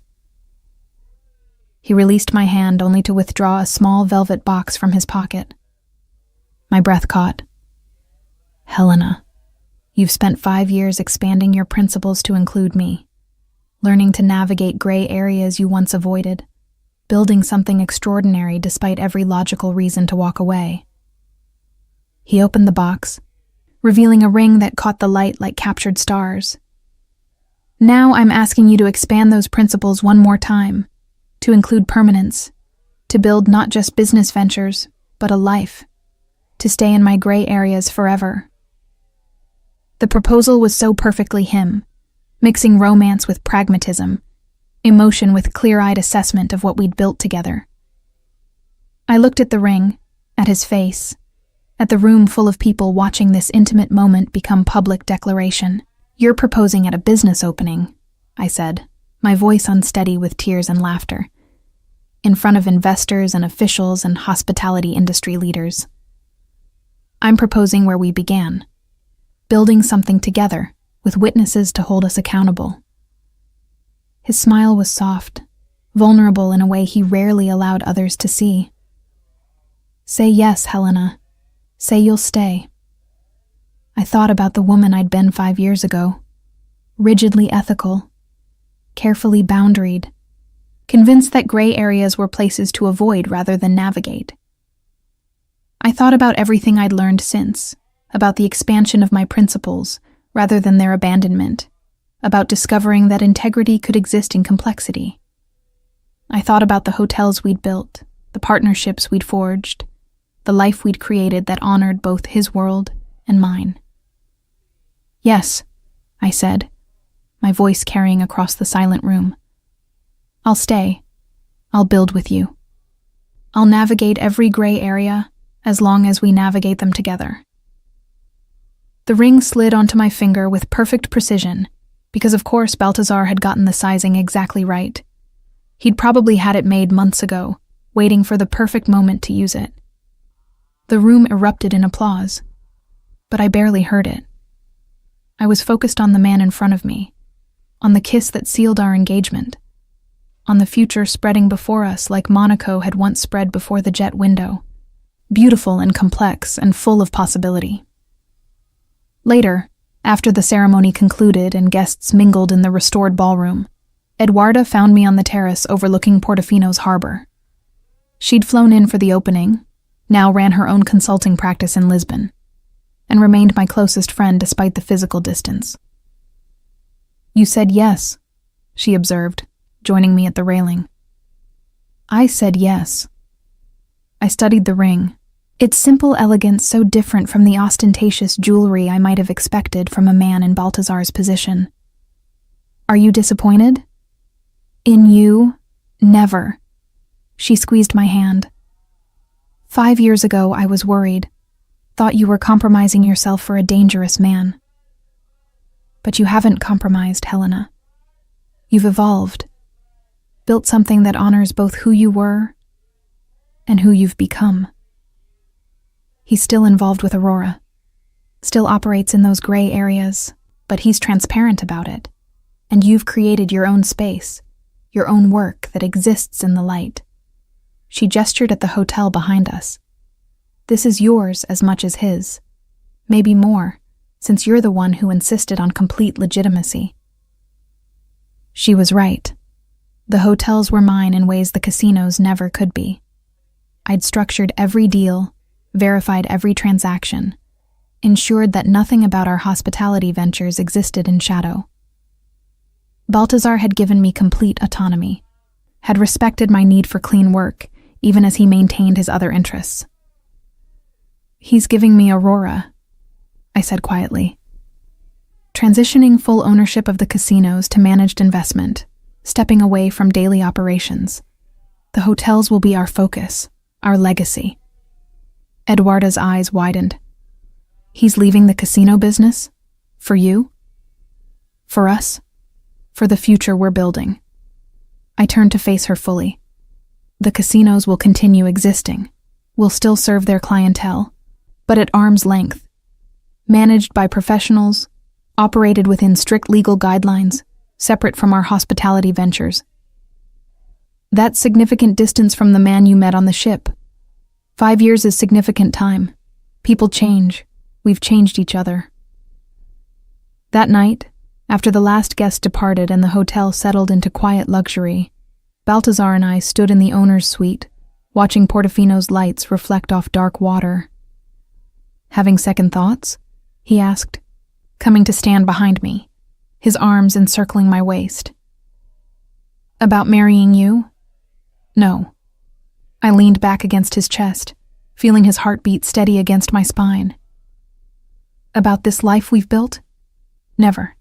He released my hand only to withdraw a small velvet box from his pocket. My breath caught. "Helena, you've spent 5 years expanding your principles to include me, learning to navigate gray areas you once avoided, building something extraordinary despite every logical reason to walk away." He opened the box, revealing a ring that caught the light like captured stars. "Now I'm asking you to expand those principles one more time, to include permanence, to build not just business ventures, but a life, to stay in my gray areas forever." The proposal was so perfectly him, mixing romance with pragmatism, emotion with clear-eyed assessment of what we'd built together. I looked at the ring, at his face, at the room full of people watching this intimate moment become public declaration. "You're proposing at a business opening," I said, my voice unsteady with tears and laughter, "in front of investors and officials and hospitality industry leaders. I'm proposing where we began, building something together with witnesses to hold us accountable." His smile was soft, vulnerable in a way he rarely allowed others to see. "Say yes, Helena. Say you'll stay." I thought about the woman I'd been 5 years ago, rigidly ethical, carefully boundaried, convinced that gray areas were places to avoid rather than navigate. I thought about everything I'd learned since, about the expansion of my principles rather than their abandonment, about discovering that integrity could exist in complexity. I thought about the hotels we'd built, the partnerships we'd forged, the life we'd created that honored both his world and mine. "Yes," I said, my voice carrying across the silent room. "I'll stay. I'll build with you. I'll navigate every gray area as long as we navigate them together." The ring slid onto my finger with perfect precision, because of course Baltazar had gotten the sizing exactly right. He'd probably had it made months ago, waiting for the perfect moment to use it. The room erupted in applause, but I barely heard it. I was focused on the man in front of me, on the kiss that sealed our engagement, on the future spreading before us like Monaco had once spread before the jet window, beautiful and complex and full of possibility. Later, after the ceremony concluded and guests mingled in the restored ballroom, Eduarda found me on the terrace overlooking Portofino's harbor. She'd flown in for the opening, now ran her own consulting practice in Lisbon, and remained my closest friend despite the physical distance. "You said yes," she observed, joining me at the railing. I said yes. I studied the ring, its simple elegance so different from the ostentatious jewelry I might have expected from a man in Baltazar's position. "Are you disappointed?" "In you? Never." She squeezed my hand. "5 years ago I was worried, thought you were compromising yourself for a dangerous man. But you haven't compromised, Helena. You've evolved, built something that honors both who you were and who you've become." He's still involved with Aurora, still operates in those gray areas, but he's transparent about it. And you've created your own space, your own work that exists in the light. She gestured at the hotel behind us. This is yours as much as his. Maybe more, since you're the one who insisted on complete legitimacy. She was right. The hotels were mine in ways the casinos never could be. I'd structured every deal, verified every transaction, ensured that nothing about our hospitality ventures existed in shadow. Baltazar had given me complete autonomy, had respected my need for clean work, even as he maintained his other interests. He's giving me Aurora, I said quietly. Transitioning full ownership of the casinos to managed investment, stepping away from daily operations. The hotels will be our focus, our legacy. Eduarda's eyes widened. He's leaving the casino business? For you? For us? For the future we're building. I turned to face her fully. The casinos will continue existing. We'll still serve their clientele, but at arm's length. Managed by professionals, operated within strict legal guidelines, separate from our hospitality ventures. That's significant distance from the man you met on the ship. 5 years is significant time. People change. We've changed each other. That night, after the last guest departed and the hotel settled into quiet luxury, Baltazar and I stood in the owner's suite, watching Portofino's lights reflect off dark water. Having second thoughts? He asked, coming to stand behind me, his arms encircling my waist. About marrying you? No. I leaned back against his chest, feeling his heartbeat steady against my spine. About this life we've built? Never.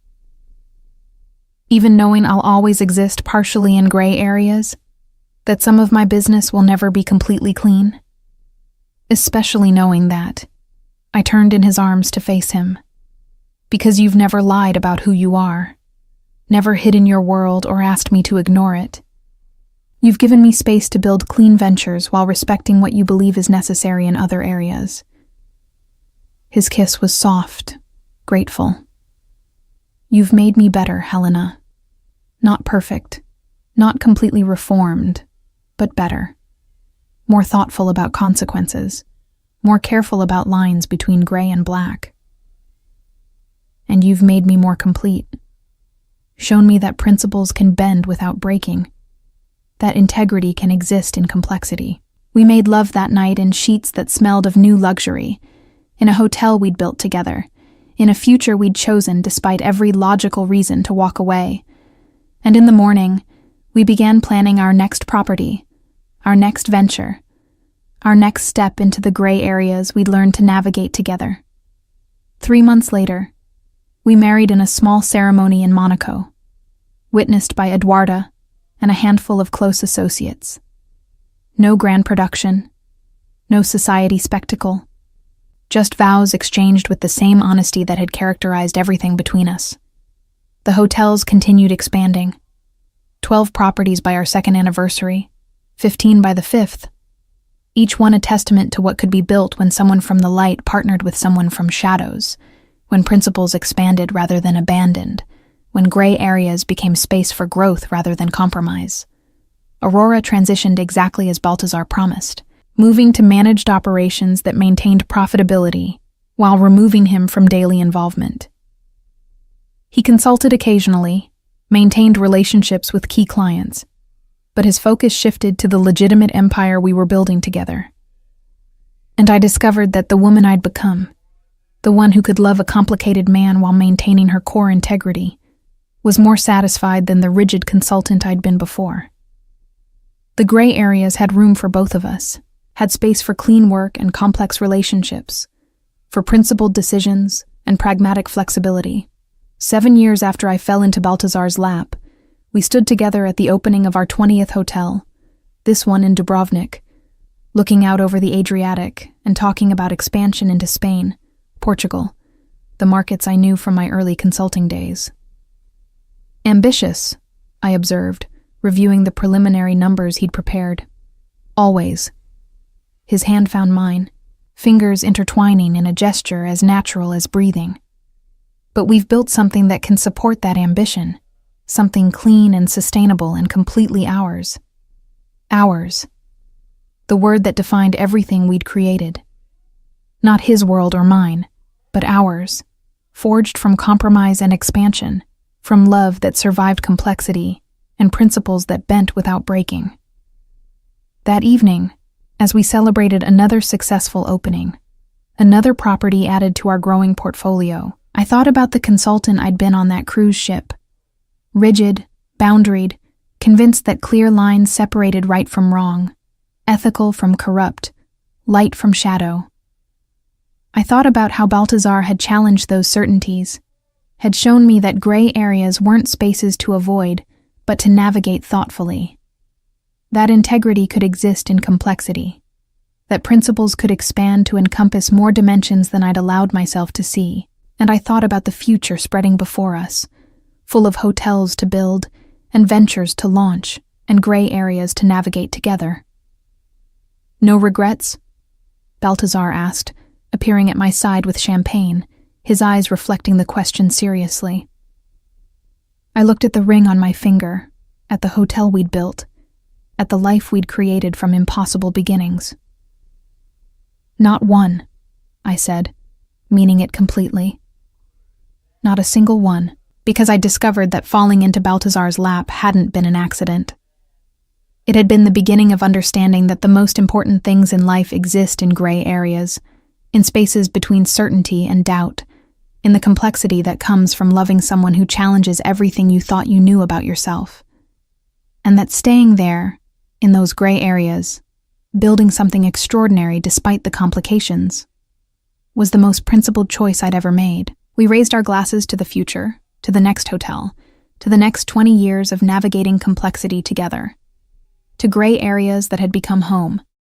Even knowing I'll always exist partially in gray areas, that some of my business will never be completely clean? Especially knowing that. I turned in his arms to face him. Because you've never lied about who you are, never hidden your world or asked me to ignore it. You've given me space to build clean ventures while respecting what you believe is necessary in other areas. His kiss was soft, grateful. You've made me better, Helena. Not perfect, not completely reformed, but better. More thoughtful about consequences, more careful about lines between gray and black. And you've made me more complete. Shown me that principles can bend without breaking, that integrity can exist in complexity. We made love that night in sheets that smelled of new luxury, in a hotel we'd built together, in a future we'd chosen despite every logical reason to walk away. And in the morning, we began planning our next property, our next venture, our next step into the gray areas we'd learned to navigate together. 3 months later, we married in a small ceremony in Monaco, witnessed by Eduarda and a handful of close associates. No grand production, no society spectacle, just vows exchanged with the same honesty that had characterized everything between us. The hotels continued expanding. 12 properties by our second anniversary, 15 by the 5th, each one a testament to what could be built when someone from the light partnered with someone from shadows, when principles expanded rather than abandoned, when gray areas became space for growth rather than compromise. Aurora transitioned exactly as Baltazar promised, moving to managed operations that maintained profitability while removing him from daily involvement. He consulted occasionally, maintained relationships with key clients, but his focus shifted to the legitimate empire we were building together. And I discovered that the woman I'd become, the one who could love a complicated man while maintaining her core integrity, was more satisfied than the rigid consultant I'd been before. The gray areas had room for both of us, had space for clean work and complex relationships, for principled decisions and pragmatic flexibility. 7 years after I fell into Baltazar's lap, we stood together at the opening of our 20th hotel, this one in Dubrovnik, looking out over the Adriatic and talking about expansion into Spain, Portugal, the markets I knew from my early consulting days. Ambitious, I observed, reviewing the preliminary numbers he'd prepared. Always. His hand found mine, fingers intertwining in a gesture as natural as breathing. But we've built something that can support that ambition, something clean and sustainable and completely ours. Ours. The word that defined everything we'd created. Not his world or mine, but ours, forged from compromise and expansion, from love that survived complexity, and principles that bent without breaking. That evening, as we celebrated another successful opening, another property added to our growing portfolio, I thought about the consultant I'd been on that cruise ship. Rigid, boundaried, convinced that clear lines separated right from wrong, ethical from corrupt, light from shadow. I thought about how Baltazar had challenged those certainties, had shown me that gray areas weren't spaces to avoid, but to navigate thoughtfully. That integrity could exist in complexity, that principles could expand to encompass more dimensions than I'd allowed myself to see, and I thought about the future spreading before us, full of hotels to build, and ventures to launch, and gray areas to navigate together. No regrets? Baltazar asked, appearing at my side with champagne, his eyes reflecting the question seriously. I looked at the ring on my finger, at the hotel we'd built, at the life we'd created from impossible beginnings. Not one, I said, meaning it completely. Not a single one, because I discovered that falling into Baltazar's lap hadn't been an accident. It had been the beginning of understanding that the most important things in life exist in gray areas, in spaces between certainty and doubt, in the complexity that comes from loving someone who challenges everything you thought you knew about yourself. And that staying there, in those gray areas, building something extraordinary despite the complications, was the most principled choice I'd ever made. We raised our glasses to the future, to the next hotel, to the next 20 years of navigating complexity together, to gray areas that had become home,